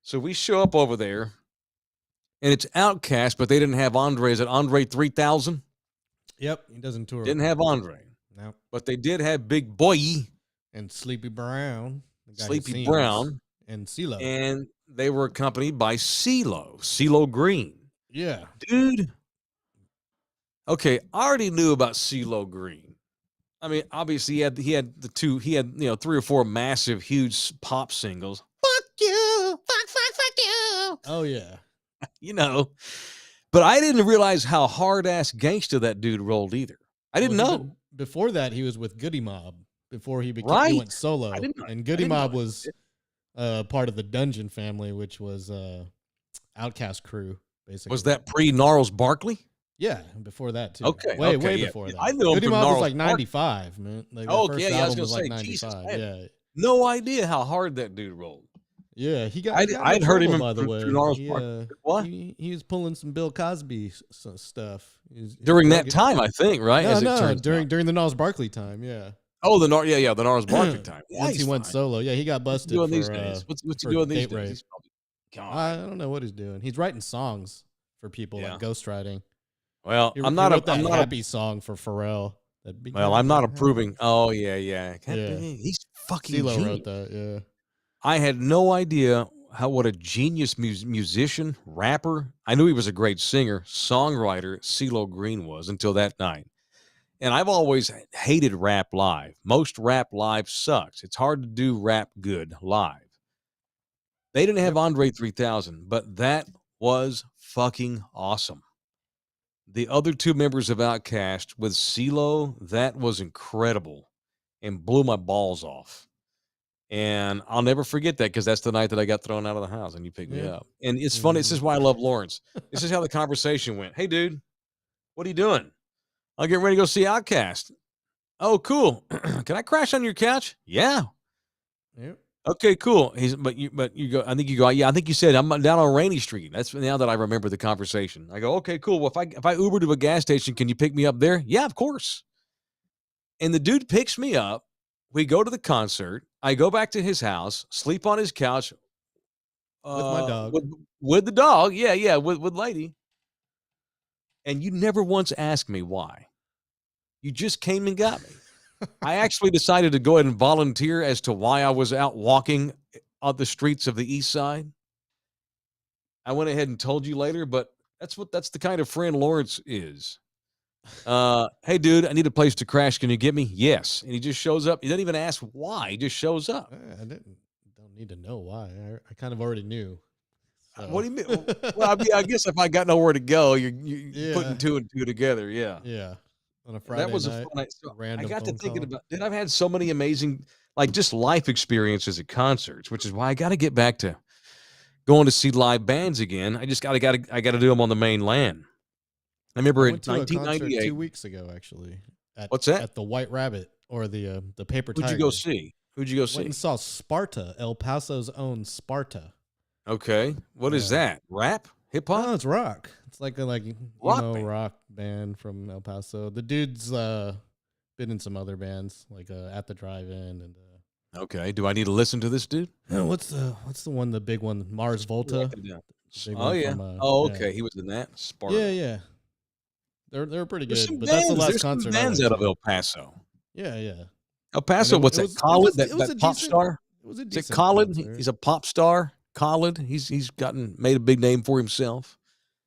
So we show up over there, and it's Outcast, but they didn't have Andre. Is it Andre 3000? Yep, he doesn't tour. Didn't have Andre. No. But they did have Big Boy. And Sleepy Brown. The guy who Sleepy sings, Brown. And CeeLo. And they were accompanied by CeeLo Green. Yeah. Dude. Okay, I already knew about CeeLo Green. I mean, obviously he had 3 or 4 massive, huge pop singles. Fuck you, fuck you. Oh yeah. But I didn't realize how hard ass gangsta that dude rolled either. I didn't know. Before that, he was with Goody Mob. Before he Right. he went solo. I didn't know. And Goody Mob was part of the Dungeon family, which was Outcast crew, basically. Was that pre-Gnarls Barkley? Yeah, before that too. Okay, way yeah. before that. I knew him Goody from Mob was Gnarls like Barkley. 95, man. Like Oh, first yeah, I was album gonna say, 95. Jesus, yeah. No idea how hard that dude rolled. Yeah, he got. I'd heard him by the way. through Gnarls Barkley. What? He was pulling some Bill Cosby stuff During that time, I think, right? No, during the Gnarls Barkley time, yeah. Oh, the Gnarls Barkley time. Yeah, Once he went solo, yeah, he got busted. What's he doing for, these days? What's he for doing these date days? rape. He's probably, God. I don't know what he's doing. He's writing songs for people Yeah. like ghostwriting. Well, He I'm not wrote that happy song for Pharrell. Well, I'm not approving. Oh yeah. Yeah. He's fucking CeeLo genius. wrote that. Yeah. I had no idea what a genius musician, rapper. I knew he was a great singer, songwriter. CeeLo Green was until that night. And I've always hated rap live. Most rap live sucks. It's hard to do rap good live. They didn't have Andre 3000, but that was fucking awesome. The other 2 members of Outkast with CeeLo, that was incredible and blew my balls off. And I'll never forget that because that's the night that I got thrown out of the house and you picked me up. And it's funny. This is why I love Lawrence. This is how the conversation went. Hey, dude, what are you doing? I'm getting ready to go see Outkast. Oh, cool. Can I crash on your couch? Yeah. Yep. Okay, cool. But you go. I think you go. Yeah, I think you said I'm down on Rainy Street. That's now that I remember the conversation. I go, okay, cool. Well, if I Uber to a gas station, can you pick me up there? Yeah, of course. And the dude picks me up. We go to the concert. I go back to his house, sleep on his couch With my dog. With the dog. Yeah, with Lady. And you never once asked me why. You just came and got me. I actually decided to go ahead and volunteer as to why I was out walking on the streets of the East Side. I went ahead and told you later, but that's the kind of friend Lawrence is. Hey, dude, I need a place to crash. Can you get me? Yes. And he just shows up. He doesn't even ask why. He just shows up. I don't need to know why. I kind of already knew. So. What do you mean? Well, I guess if I got nowhere to go, you're putting 2 and 2 together. Yeah. Yeah. On a Friday that was night, a fun night. So random I got to thinking call. about, dude, I've had so many amazing, like just life experiences at concerts, which is why I got to get back to going to see live bands again. I just got to do them on the main land. I remember in 1998. 2 weeks ago, actually. What's that? At the White Rabbit or the Paper Tiger. Who'd you go see? Who'd you go see? Went and saw Sparta, El Paso's own Sparta. Okay, what is that? Rap? Hip hop? No, it's rock. It's like a rock band from El Paso. The dude's been in some other bands like At the Drive-In and. Okay, do I need to listen to this dude? What's the one? The big one, Mars Volta. Oh yeah. Okay, yeah. He was in that. Sparta. Yeah. They're pretty good. But that's the last concert. Some bands out of El Paso. Yeah. El Paso. What's that? Khalid, that pop star. Is it Khalid? He's a pop star. Khalid. He's made a big name for himself.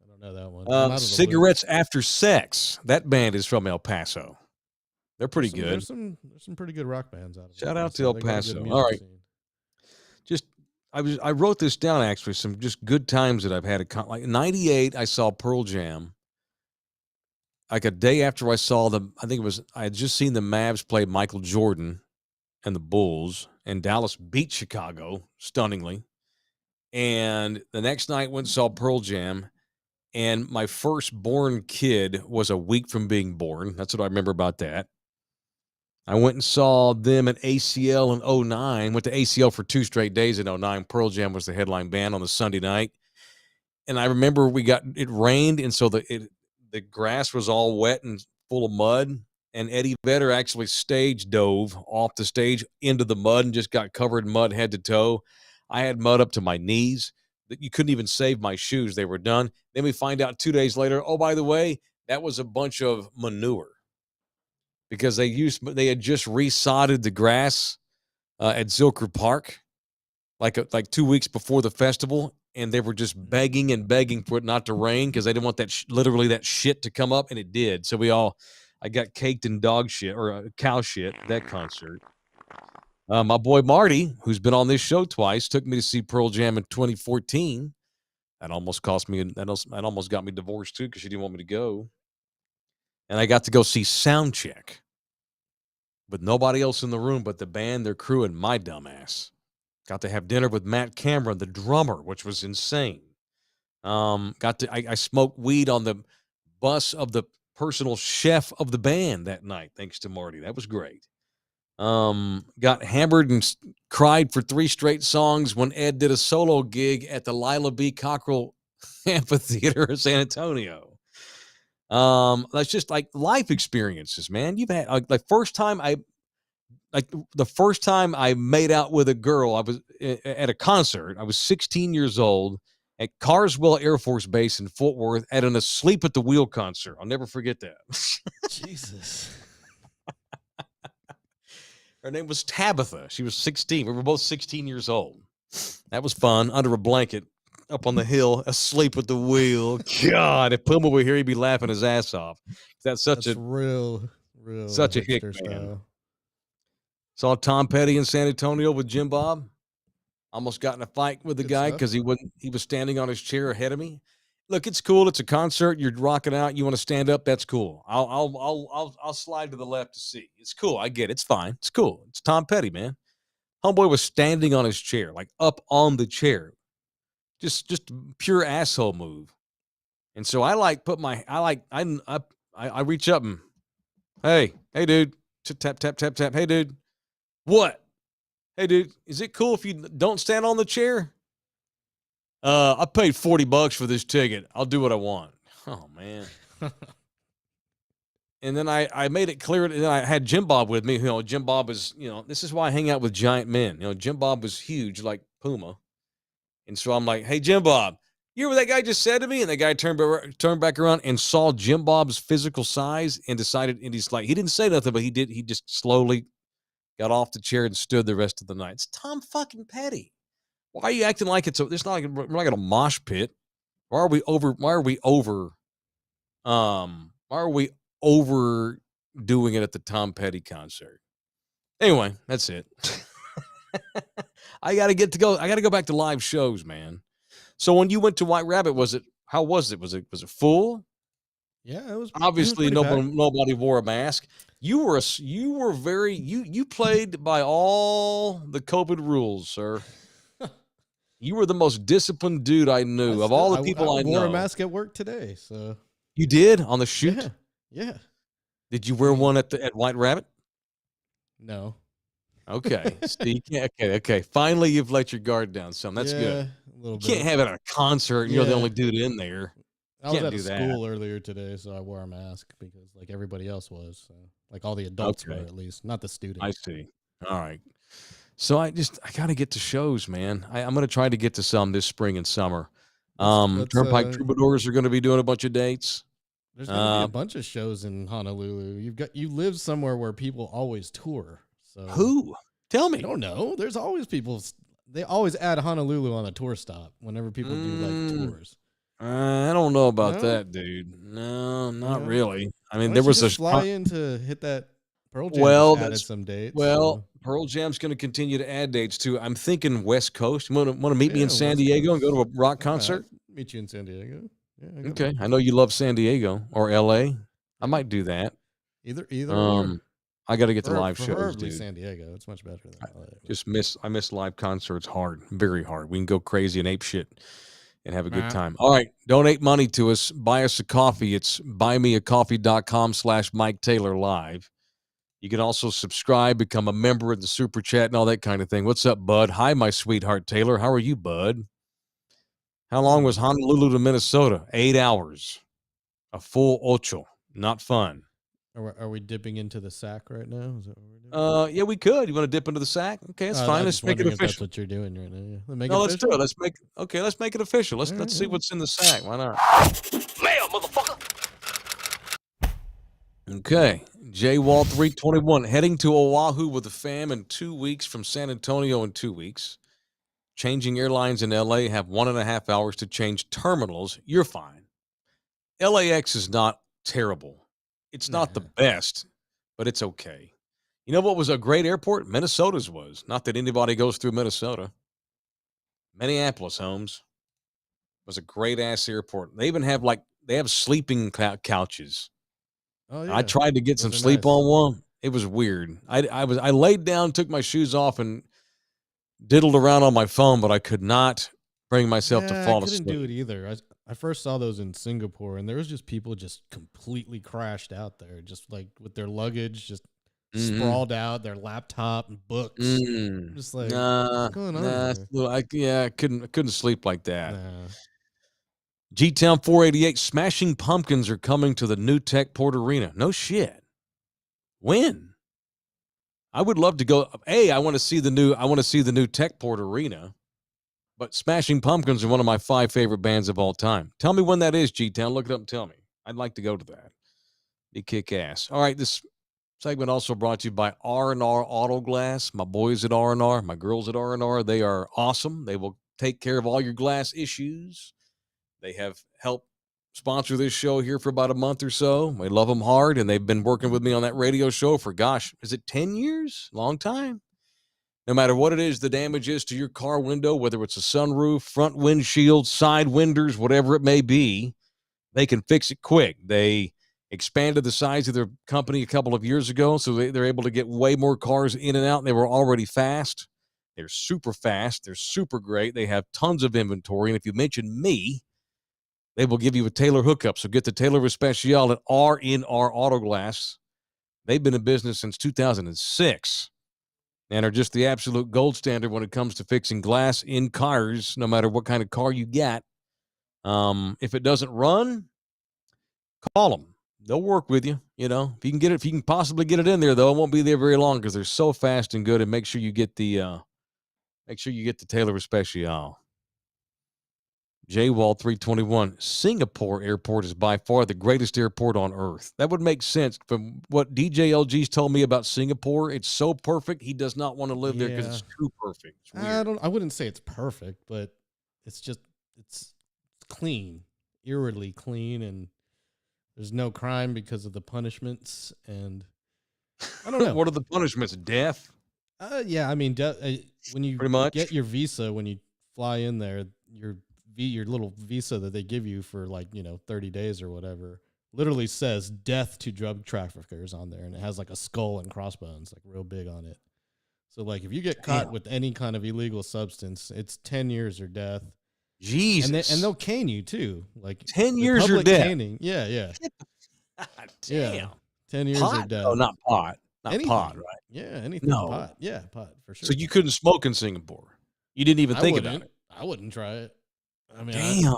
I don't know that one. Cigarettes After Sex. That band is from El Paso. They're pretty good. There's some pretty good rock bands out of Shout out to El Paso. All right. I wrote this down actually. Some just good times that I've had. Like '98, I saw Pearl Jam. Like a day after I saw them, I had just seen the Mavs play Michael Jordan and the Bulls, and Dallas beat Chicago stunningly. And the next night went and saw Pearl Jam, and my firstborn kid was a week from being born. That's what I remember about that. I went and saw them at ACL in 2009. Went to ACL for 2 straight days in 2009. Pearl Jam was the headline band on the Sunday night. And I remember it rained, and so the grass was all wet and full of mud. And Eddie Vedder actually stage dove off the stage into the mud and just got covered in mud head to toe. I had mud up to my knees. That you couldn't even save my shoes. They were done. Then we find out 2 days later, oh, by the way, that was a bunch of manure because they had just resodded the grass at Zilker Park like 2 weeks before the festival. And they were just begging and begging for it not to rain because they didn't want that literally that shit to come up. And it did. So I got caked in dog shit or cow shit at that concert. My boy Marty, who's been on this show twice, took me to see Pearl Jam in 2014. That almost got me divorced too because she didn't want me to go. And I got to go see Soundcheck with nobody else in the room but the band, their crew, and my dumbass. Got to have dinner with Matt Cameron, the drummer, which was insane. I smoked weed on the bus of the personal chef of the band that night, thanks to Marty. That was great. Got hammered and cried for 3 straight songs when Ed did a solo gig at the Lila B. Cockrell Amphitheater in San Antonio. That's just like life experiences, man. You've had the first time I made out with a girl, I was at a concert. I was 16 years old at Carswell Air Force Base in Fort Worth at an Asleep at the Wheel concert. I'll never forget that. Jesus. Her name was Tabitha. She was 16. We were both 16 years old. That was fun. Under a blanket, up on the hill, asleep at the wheel. God, if Puma were here, he'd be laughing his ass off. That's real such a hick, man. Saw Tom Petty in San Antonio with Jim Bob. Almost got in a fight with the guy because he was standing on his chair ahead of me. Look, it's cool. It's a concert. You're rocking out. You want to stand up? That's cool. I'll slide to the left to see. It's cool. I get it. It's fine. It's cool. It's Tom Petty, man. Homeboy was standing on his chair, like up on the chair. Just pure asshole move. And so I reach up and, hey dude, tap tap tap tap. Hey dude, what? Hey dude, is it cool if you don't stand on the chair? I paid $40 for this ticket. I'll do what I want. Oh man. And then I made it clear. And then I had Jim Bob with me. Jim Bob is, this is why I hang out with giant men. Jim Bob was huge, like Puma. And so I'm like, hey, Jim Bob, you hear what that guy just said to me? And the guy turned back around and saw Jim Bob's physical size and decided, and he's like, he didn't say nothing, but he did. He just slowly got off the chair and stood the rest of the night. It's Tom fucking Petty. Why are you acting like it's not like we're not gonna mosh pit? Why are we overdoing it at the Tom Petty concert? Anyway, that's it. I gotta go back to live shows, man. So when you went to White Rabbit, how was it? Was it full? Yeah, it was obviously nobody wore a mask. You played by all the COVID rules, sir. You were the most disciplined dude I knew of all the people I know. I wore a mask at work today, so you did on the shoot. Yeah. Did you wear one at White Rabbit? No. Okay. Okay. Finally, you've let your guard down some. That's good. A little bit. You can't have it at a concert and you're the only dude in there. I was at school earlier today, so I wore a mask because like everybody else was. So, like all the adults were, at least, not the students. I see. All right. So I got to get to shows, man. I'm going to try to get to some this spring and summer. Turnpike Troubadours are going to be doing a bunch of dates. There's going to be a bunch of shows in Honolulu. You live somewhere where people always tour. So who? Tell me. I don't know. There's always people. They always add Honolulu on a tour stop whenever people do like tours. I don't know about that, dude. No, not really. I mean, there was a fly in to hit that. Pearl Jam added some dates. Pearl Jam's going to continue to add dates too. I'm thinking West Coast. Want to meet me in San Diego and go to a rock concert? Meet you in San Diego. Yeah. Okay. I know you love San Diego or LA. I might do that. Either. I got to get to live shows, dude. San Diego. It's much better than LA. I miss live concerts hard, very hard. We can go crazy and ape shit and have a good time. All right. Donate money to us. Buy us a coffee. It's buymeacoffee.com/Mike Taylor Live. You can also subscribe, become a member of the Super Chat and all that kind of thing. What's up, bud? Hi, my sweetheart Taylor. How are you, bud? How long was Honolulu to Minnesota? 8 hours. A full ocho. Not fun. Are we dipping into the sack right now? Is that what we're doing? Yeah, we could. You want to dip into the sack? Okay, that's fine. Let's make it official. That's what you're doing right now. Yeah. No, let's do it. Let's make it official. Let's see what's in the sack. Why not? Mail, motherfucker. Okay, J-Wall 321 heading to Oahu with the fam in 2 weeks from San Antonio in 2 weeks. Changing airlines in LA, have 1.5 hours to change terminals. You're fine. LAX is not terrible. It's not the best, but it's okay. You know what was a great airport? Minnesota's was. Not that anybody goes through Minnesota. Minneapolis, Holmes, was a great-ass airport. They even have, they have sleeping couches. Oh, yeah. I tried to get some sleep on one. It was weird. I laid down, took my shoes off, and diddled around on my phone, but I could not bring myself to fall asleep. I couldn't do it either. I first saw those in Singapore, and there was just people just completely crashed out there, just like with their luggage, just sprawled out, their laptop and books. Just like, what's going on? I couldn't sleep like that. G-Town 488, Smashing Pumpkins are coming to the new Techport Arena. No shit. When? I would love to go. I want to see the new Techport Arena. But Smashing Pumpkins are one of my 5 favorite bands of all time. Tell me when that is, G-Town. Look it up and tell me. I'd like to go to that. Be kick-ass. All right, this segment also brought to you by R&R Auto Glass. My boys at R&R, my girls at R&R, they are awesome. They will take care of all your glass issues. They have helped sponsor this show here for about a month or so. We love them hard, and they've been working with me on that radio show for, is it 10 years? Long time. No matter what it is, the damage is to your car window, whether it's a sunroof, front windshield, side windows, whatever it may be, they can fix it quick. They expanded the size of their company a couple of years ago, so they're able to get way more cars in and out. They were already fast. They're super fast. They're super great. They have tons of inventory, and if you mention me, they will give you a Taylor hookup. So get the Taylor Especial at R&R Auto Glass. They've been in business since 2006. And are just the absolute gold standard when it comes to fixing glass in cars, no matter what kind of car you get. If it doesn't run, call them. They'll work with you. You know, if you can possibly get it in there, though, it won't be there very long because they're so fast and good. And make sure you get the Taylor Especial. J-Wall 321, Singapore airport is by far the greatest airport on earth. That would make sense from what DJ LG's told me about Singapore. It's so perfect. He does not want to live there because it's too perfect. It's weird. I wouldn't say it's perfect, but it's clean, eerily clean, and there's no crime because of the punishments. And I don't know. What are the punishments? Death? Yeah, I mean, when you pretty much get your visa, when you fly in there, your little visa that they give you for 30 days or whatever literally says death to drug traffickers on there, and it has like a skull and crossbones real big on it. So if you get caught with any kind of illegal substance, it's 10 years or death. Jesus. And they'll cane you too. 10 years or death. Caning. Yeah. God damn. Yeah. 10 years pot? or death. No, not pot. Not anything. pot, right? Yeah, anything. No. Pot. Yeah, pot for sure. So you couldn't smoke in Singapore. You didn't even think about it. I wouldn't try it. I mean, damn.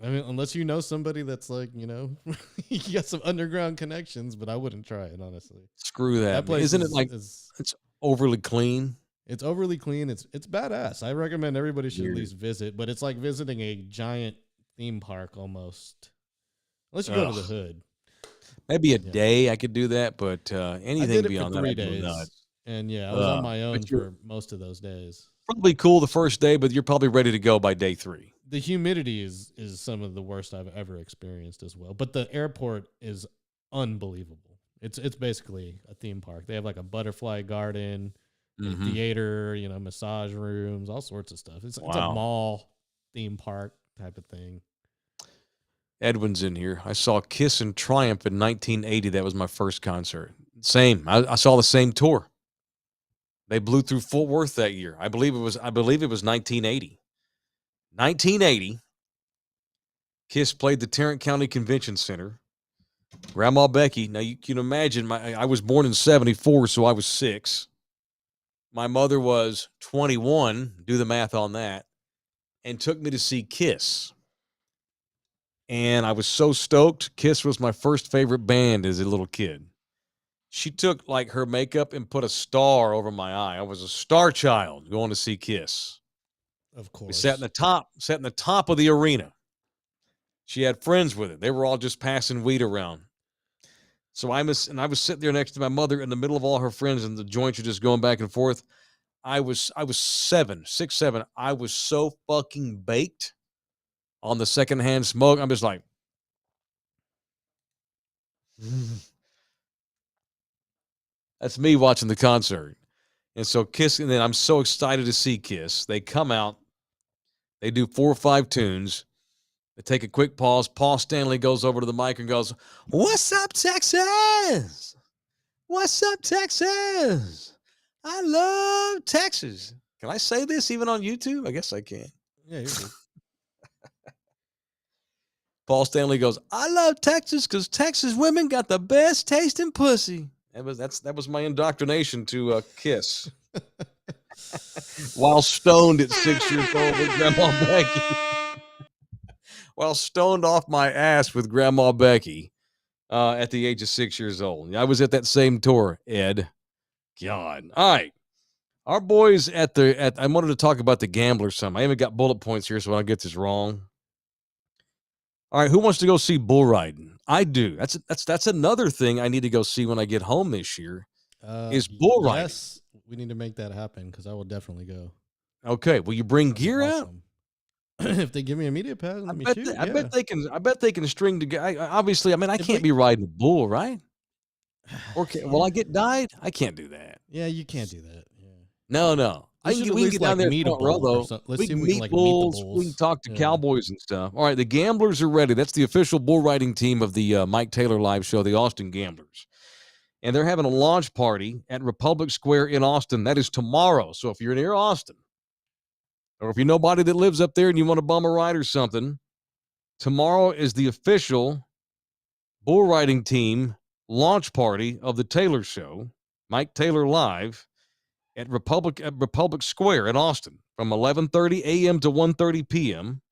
I mean, unless you know somebody that's you got some underground connections, but I wouldn't try it, honestly. Screw that. Isn't it it's overly clean? It's overly clean. It's badass. I recommend everybody should at least visit, but it's like visiting a giant theme park almost. Unless you go to the hood. Maybe a day I could do that, but anything beyond that, 3 days. Nuts. And I was on my own for most of those days. Probably cool the first day, but you're probably ready to go by day 3. The humidity is some of the worst I've ever experienced as well. But the airport is unbelievable. It's basically a theme park. They have a butterfly garden, a theater, massage rooms, all sorts of stuff. It's a mall theme park type of thing. Edwin's in here. I saw Kiss and Triumph in 1980. That was my first concert. Same. I saw the same tour. They blew through Fort Worth that year. I believe it was 1980. 1980. Kiss played the Tarrant County Convention Center. Grandma Becky. Now you can imagine I was born in 74, so I was 6. My mother was 21. Do the math on that. And took me to see Kiss. And I was so stoked. Kiss was my first favorite band as a little kid. She took like her makeup and put a star over my eye. I was a star child going to see Kiss. Of course. We sat in the top of the arena. She had friends with it. They were all just passing weed around. So I was sitting there next to my mother in the middle of all her friends, and the joints are just going back and forth. I was 7. I was so fucking baked on the secondhand smoke. I'm just like, that's me watching the concert. And so Kiss, and then I'm so excited to see Kiss. They come out, they do 4 or 5 tunes. They take a quick pause. Paul Stanley goes over to the mic and goes, "What's up, Texas? What's up, Texas? I love Texas." Can I say this even on YouTube? I guess I can. Yeah, you're good. Paul Stanley goes, "I love Texas because Texas women got the best tasting pussy." That was my indoctrination to Kiss. While stoned at 6 years old with Grandma Becky. While stoned off my ass with Grandma Becky at the age of 6 years old. I was at that same tour, Ed. God. All right. Our boys I wanted to talk about the Gamblers some. I even got bullet points here, so I don't get this wrong. All right, who wants to go see bull riding? I do. That's another thing I need to go see when I get home this year. Is bull riding. Yes, we need to make that happen because I will definitely go. Okay, will you bring gear out? If they give me a media pass, let me shoot. I bet they can string together. Obviously, I mean, I can't be riding a bull, right? Or will I get died? I can't do that. Yeah, you can't do that. Yeah. No. We can get down there front row, though. Let's see if we we can can meet bulls. We can talk to cowboys and stuff. All right, the Gamblers are ready. That's the official bull riding team of the Mike Taylor live show, the Austin Gamblers. And they're having a launch party at Republic Square in Austin. That is tomorrow. So if you're near Austin, or if you know nobody that lives up there and you want to bum a ride or something, tomorrow is the official bull riding team launch party of the Taylor Show, Mike Taylor Live, at Republic Square in Austin from 11:30 a.m. to 1:30 p.m.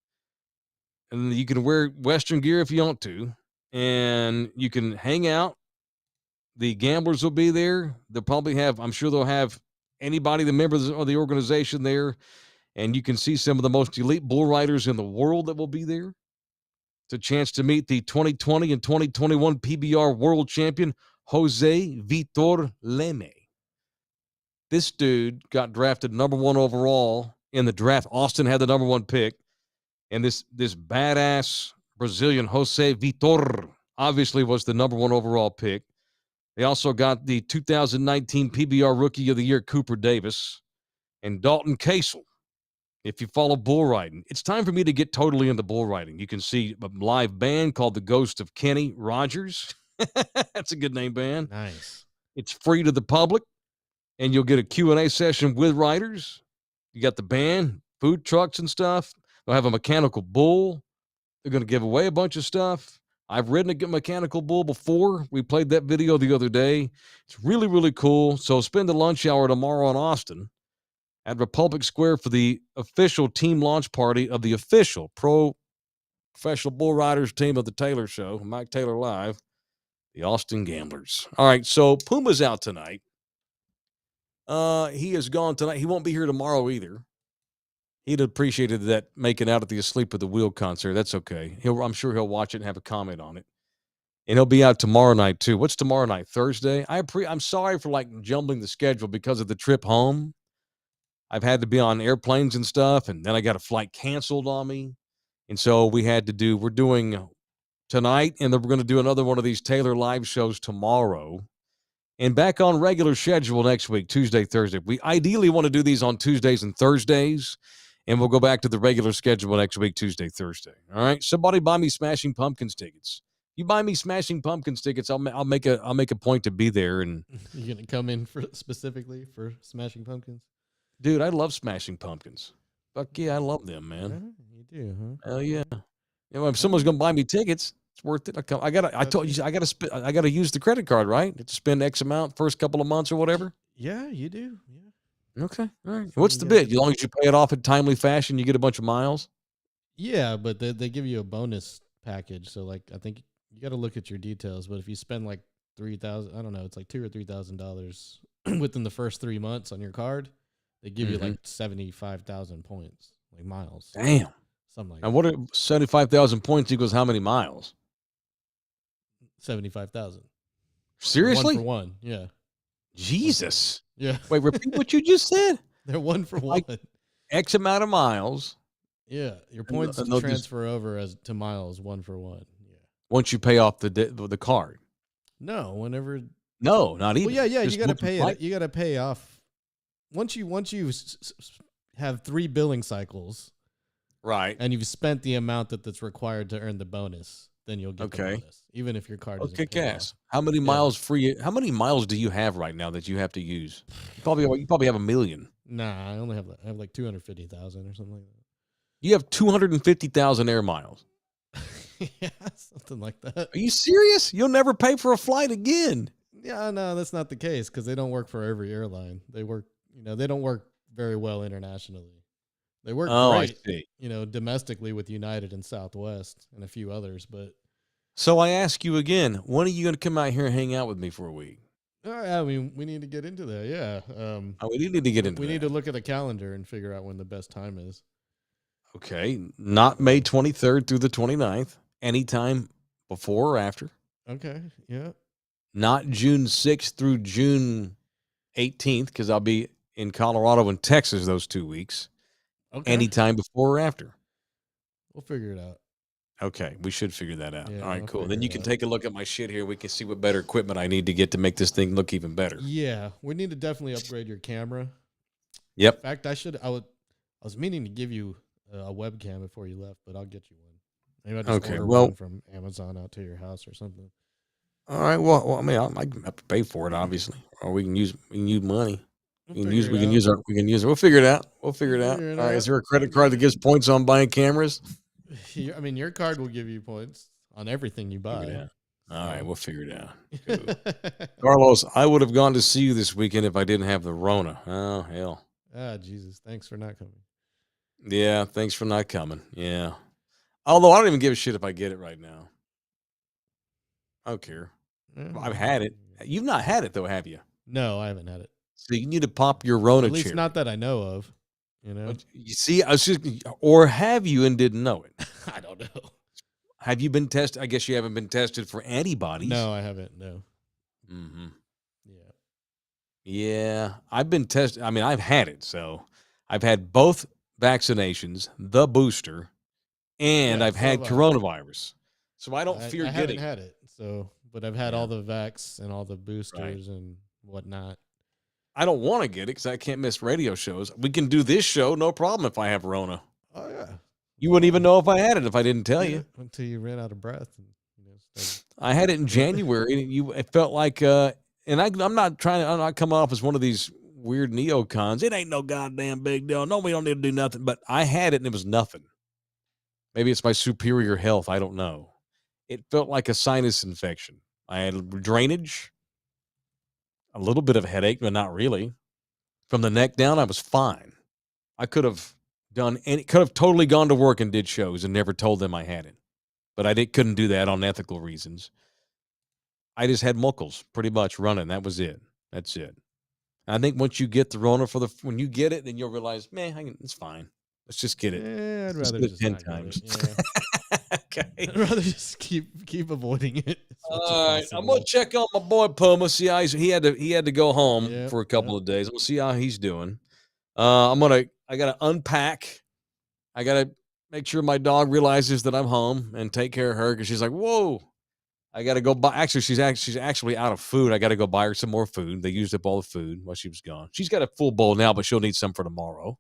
And you can wear Western gear if you want to, and you can hang out. The Gamblers will be there. I'm sure they'll have anybody, the members of the organization there. And you can see some of the most elite bull riders in the world that will be there. It's a chance to meet the 2020 and 2021 PBR world champion, Jose Vitor Leme. This dude got drafted number 1 overall in the draft. Austin had the number 1 pick. And this badass Brazilian, Jose Vitor, obviously was the number 1 overall pick. They also got the 2019 PBR Rookie of the Year, Cooper Davis, and Dalton Casel. If you follow bull riding, it's time for me to get totally into bull riding. You can see a live band called the Ghost of Kenny Rogers. That's a good name, band. Nice. It's free to the public, and you'll get a Q&A session with riders. You got the band, food trucks and stuff. They'll have a mechanical bull. They're going to give away a bunch of stuff. I've ridden a mechanical bull before. We played that video the other day. It's really, really cool. So spend the lunch hour tomorrow in Austin at Republic Square for the official team launch party of the official professional bull riders team of the Taylor Show, Mike Taylor Live, the Austin Gamblers. All right, so Puma's out tonight. He is gone tonight. He won't be here tomorrow either. He'd appreciated that making out at the Asleep at the Wheel concert. That's okay. I'm sure he'll watch it and have a comment on it. And he'll be out tomorrow night too. What's tomorrow night? Thursday? I'm sorry for jumbling the schedule because of the trip home. I've had to be on airplanes and stuff, and then I got a flight canceled on me. And so we're doing tonight, and then we're going to do another one of these Taylor live shows tomorrow. And back on regular schedule next week, Tuesday, Thursday. We ideally want to do these on Tuesdays and Thursdays, and we'll go back to the regular schedule next week, Tuesday, Thursday. All right? Somebody buy me Smashing Pumpkins tickets. You buy me Smashing Pumpkins tickets, I'll make a point to be there. And you're going to come in specifically for Smashing Pumpkins? Dude, I love Smashing Pumpkins. Fuck yeah, I love them, man. You do, huh? Hell yeah. If someone's gonna buy me tickets, it's worth it. I gotta use the credit card, right? Get to spend X amount first couple of months or whatever. Yeah, you do. Yeah. Okay. All right. What's the bid? As long as you pay it off in timely fashion, you get a bunch of miles. Yeah, but they give you a bonus package. So I think you got to look at your details. But if you spend $3,000. I don't know. It's like $2,000 or $3,000 within the first 3 months on your card. They give you like 75,000 points, like miles. Damn. Something like and what? 75,000 points equals how many miles? 75,000. Seriously? 1 for 1. Yeah. Jesus. Yeah. Wait, repeat what you just said. They're 1 for 1. X amount of miles. Yeah. Your points and they'll transfer over as to miles 1 for 1. Yeah. Once you pay off the card. No, whenever. No, not even. Well, yeah. Just You got to once you pay fly- it. You got to pay off. Once you have 3 billing cycles, Right. and you've spent the amount that's required to earn the bonus, then you'll get the Okay. bonus, even if your card isn't Okay, paid Cass. off. How many miles free? How many miles do you have right now that you have to use? You probably have 1 million. Nah, I have like 250,000 or something like You have 250,000 air miles. that. Yeah, something like that. Are you serious? You'll never pay for a flight again. Yeah, no, that's not the case because they don't work for every airline. They work, they don't work very well internationally. They work I great, see. Domestically with United and Southwest and a few others. But So I ask you again, when are you going to come out here and hang out with me for a week? I mean, we need to get into that. Yeah, We need to get into we that. need to look at the calendar and figure out when the best time is. Okay, not May 23rd through the 29th. Anytime before or after. Okay, yeah. Not June 6th through June 18th because I'll be in Colorado and Texas those 2 weeks. Okay, Anytime before or after. we'll figure it out. Okay, we should figure that out. Yeah, All right, we'll cool. figure Then you it can out. take a look at my shit here. We can see what better equipment I need to get to make this thing look even better. Yeah, we need to definitely upgrade your camera. Yep. In fact, I was meaning to give you a webcam before you left, but I'll get you one. Maybe I'll just Okay, order well- one from Amazon out to your house or something. All right. Well, I mean, I can have to pay for it, obviously, or we can use money. We can use it. We'll figure it out. We'll figure it out. Figure it All right. out. Is there a credit card that gives points on buying cameras? I mean, your card will give you points on everything you Figure it buy. out. All right, we'll figure it out. Carlos, I would have gone to see you this weekend if I didn't have the Rona. Oh, hell. Jesus, thanks for not coming. Yeah, thanks for not coming. Yeah. Although I don't even give a shit if I get it right now. I don't care. I've had it. You've not had it, though, have you? No, I haven't had it. So you need to pop your Rona At least cherry. not that I know of. You see, I was just, or have you and didn't know it? I don't know. Have you been tested? I guess you haven't been tested for antibodies. No, I haven't. No. Mm-hmm. Yeah. Yeah, I've been tested. I mean, I've had it. So I've had both vaccinations, the booster, and Yeah, I've so had have I. coronavirus. So I don't fear I getting haven't had it. So, but I've had Yeah. all the vax and all the boosters and whatnot. I don't want to get it because I can't miss radio shows. We can do this show, no problem if I have Rona. Oh yeah. You wouldn't even know if I had it if I didn't tell you. Until you ran out of breath. And, I had it in January, and it felt like, and I'm not coming off as one of these weird neocons. It ain't no goddamn big deal. No, we don't need to do nothing. But I had it, and it was nothing. Maybe it's my superior health. I don't know. It felt like a sinus infection. I had drainage, a little bit of headache, but not really. From the neck down, I was fine. I could have totally gone to work and did shows and never told them I had it. But I couldn't do that on ethical reasons. I just had muckles pretty much running. That was it. That's it. And I think once you get the Rona when you get it, then you'll realize, man, it's fine. Let's just get it. Yeah, I'd Let's rather get it just 10 not get times. it. Yeah. Okay. I'd rather just keep avoiding it. All right, I'm gonna check on my boy Puma. See how he had to go home Yep, for a couple of days. We'll see how he's doing. I gotta unpack. I gotta make sure my dog realizes that I'm home and take care of her because she's like, whoa. I gotta go buy. Actually, she's actually out of food. I gotta go buy her some more food. They used up all the food while she was gone. She's got a full bowl now, but she'll need some for tomorrow.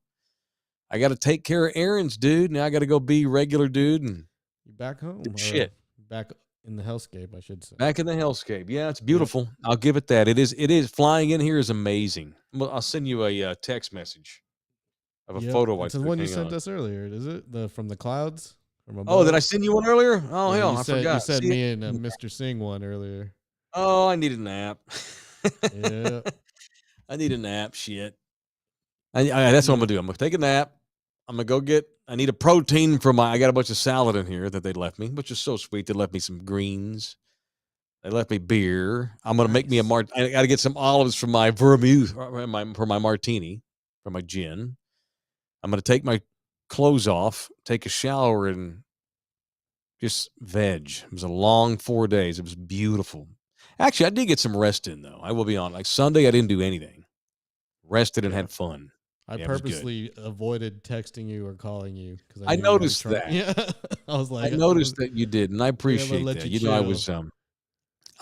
I gotta take care of errands, dude. Now I gotta go be regular dude and You back home? shit. Back in the hellscape, I should say. Back in the hellscape. Yeah, it's beautiful. I'll give it that. It is. Flying in here is amazing. I'll send you a text message of a photo. It's the one you sent us earlier. Is it from the clouds? From above? Oh, did I send you one earlier? Oh, Yeah, hell, you I said, forgot. You sent See? me and Mr. Singh one earlier. Oh, I need a nap. Yeah. I need a nap. Shit. That's what I'm gonna do. I'm gonna take a nap. I'm gonna go I need a protein I got a bunch of salad in here that they left me, which is so sweet. They left me some greens. They left me beer. I'm gonna make me a I got to get some olives for my vermouth, for my martini, for my gin. I'm gonna take my clothes off, take a shower, and just veg. It was a long 4 days. It was beautiful. Actually, I did get some rest in though. I will be honest. Like Sunday, I didn't do anything. Rested and had fun. I purposely avoided texting you or calling you because I noticed that. Yeah, I was like, I noticed that you did, and I appreciate that. You know, I was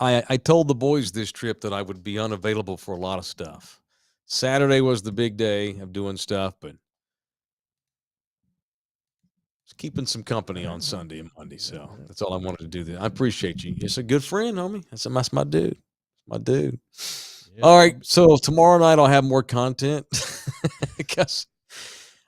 I told the boys this trip that I would be unavailable for a lot of stuff. Saturday was the big day of doing stuff, but just keeping some company on Sunday and Monday. So that's all I wanted to do. I appreciate you. It's a good friend, homie. That's my dude. My dude. Yeah. All right. So tomorrow night I'll have more content because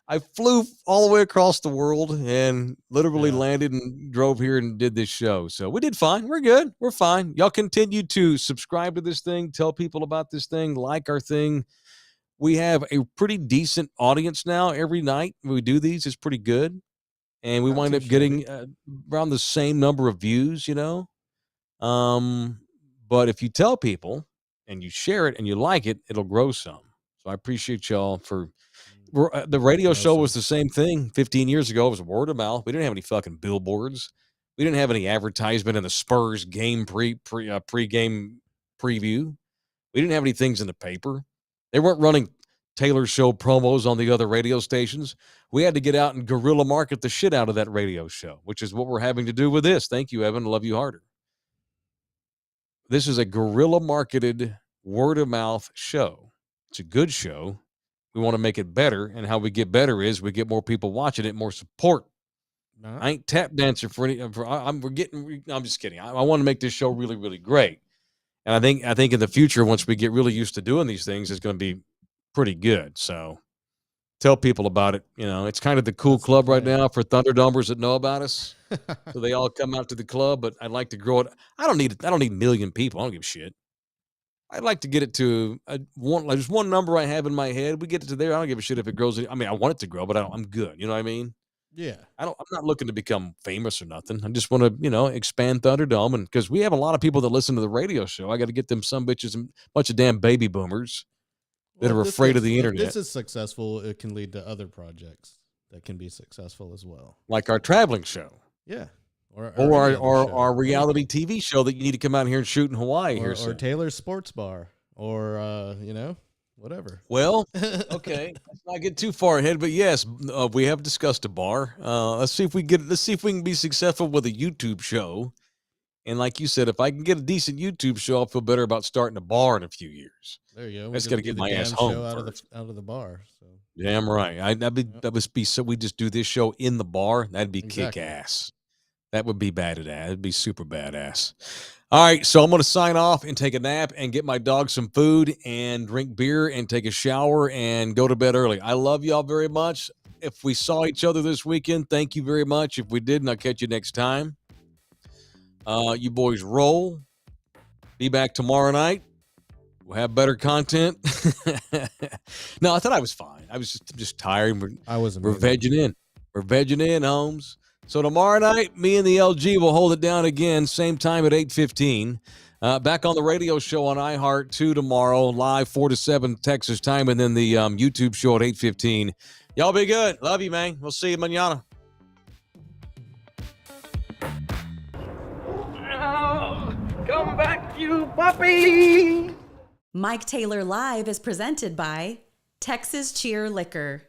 I flew all the way across the world and literally landed and drove here and did this show. So we did fine. We're good. We're fine. Y'all continue to subscribe to this thing. Tell people about this thing. Like our thing. We have a pretty decent audience now. Every night we do these. It's pretty good. And we wind up getting around the same number of views, you know. But if you tell people and you share it and you like it, it'll grow some. So I appreciate y'all for the radio show was the same thing 15 years ago. It was word of mouth. We didn't have any fucking billboards. We didn't have any advertisement in the Spurs game pre-game preview. We didn't have any things in the paper. They weren't running Taylor Show promos on the other radio stations. We had to get out and guerrilla market the shit out of that radio show, which is what we're having to do with this. Thank you, Evan. Love you harder. This is a guerrilla marketed word of mouth show. It's a good show. We want to make it better. And how we get better is we get more people watching it, more support. I ain't tap dancer for any, I'm just kidding. I want to make this show really, really great. And I think in the future, once we get really used to doing these things, it's going to be pretty good. So tell people about it. You know, it's kind of the cool club right now for Thunderdomers that know about us. So they all come out to the club, but I'd like to grow it. I don't need a million people. I don't give a shit. I'd like to get it to there's one number I have in my head. We get it to there. I don't give a shit if it grows. I mean, I want it to grow, but I'm good. You know what I mean? Yeah. I'm not looking to become famous or nothing. I just want to, expand Thunderdome. And because we have a lot of people that listen to the radio show, I got to get them some bitches and a bunch of damn baby boomers that are afraid of the internet. If this is successful, it can lead to other projects that can be successful as well. Like our traveling show. Yeah. Or our reality TV show that you need to come out here and shoot in Hawaii here soon. Or Taylor's Sports Bar. Or, whatever. Well, okay. Let's not get too far ahead, but yes, we have discussed a bar. Let's see if we can be successful with a YouTube show. And like you said, if I can get a decent YouTube show, I'll feel better about starting a bar in a few years. There you go. I just got to get my ass home out of the bar. So. Damn right. That would be so. We just do this show in the bar. That'd be kick ass. That would be badass. It'd be super badass. All right, so I'm going to sign off and take a nap and get my dog some food and drink beer and take a shower and go to bed early. I love y'all very much. If we saw each other this weekend, thank you very much. If we didn't, I'll catch you next time. You boys roll. Be back tomorrow night. We'll have better content. No, I thought I was fine. I was just tired. We're vegging in. We're vegging in, Holmes. So tomorrow night, me and the LG will hold it down again, same time at 8:15. Back on the radio show on iHeart 2 tomorrow, live 4 to 7 Texas time, and then the YouTube show at 8:15. Y'all be good. Love you, man. We'll see you mañana. Oh, come back, you puppy. Mike Taylor Live is presented by Texas Cheer Liquor.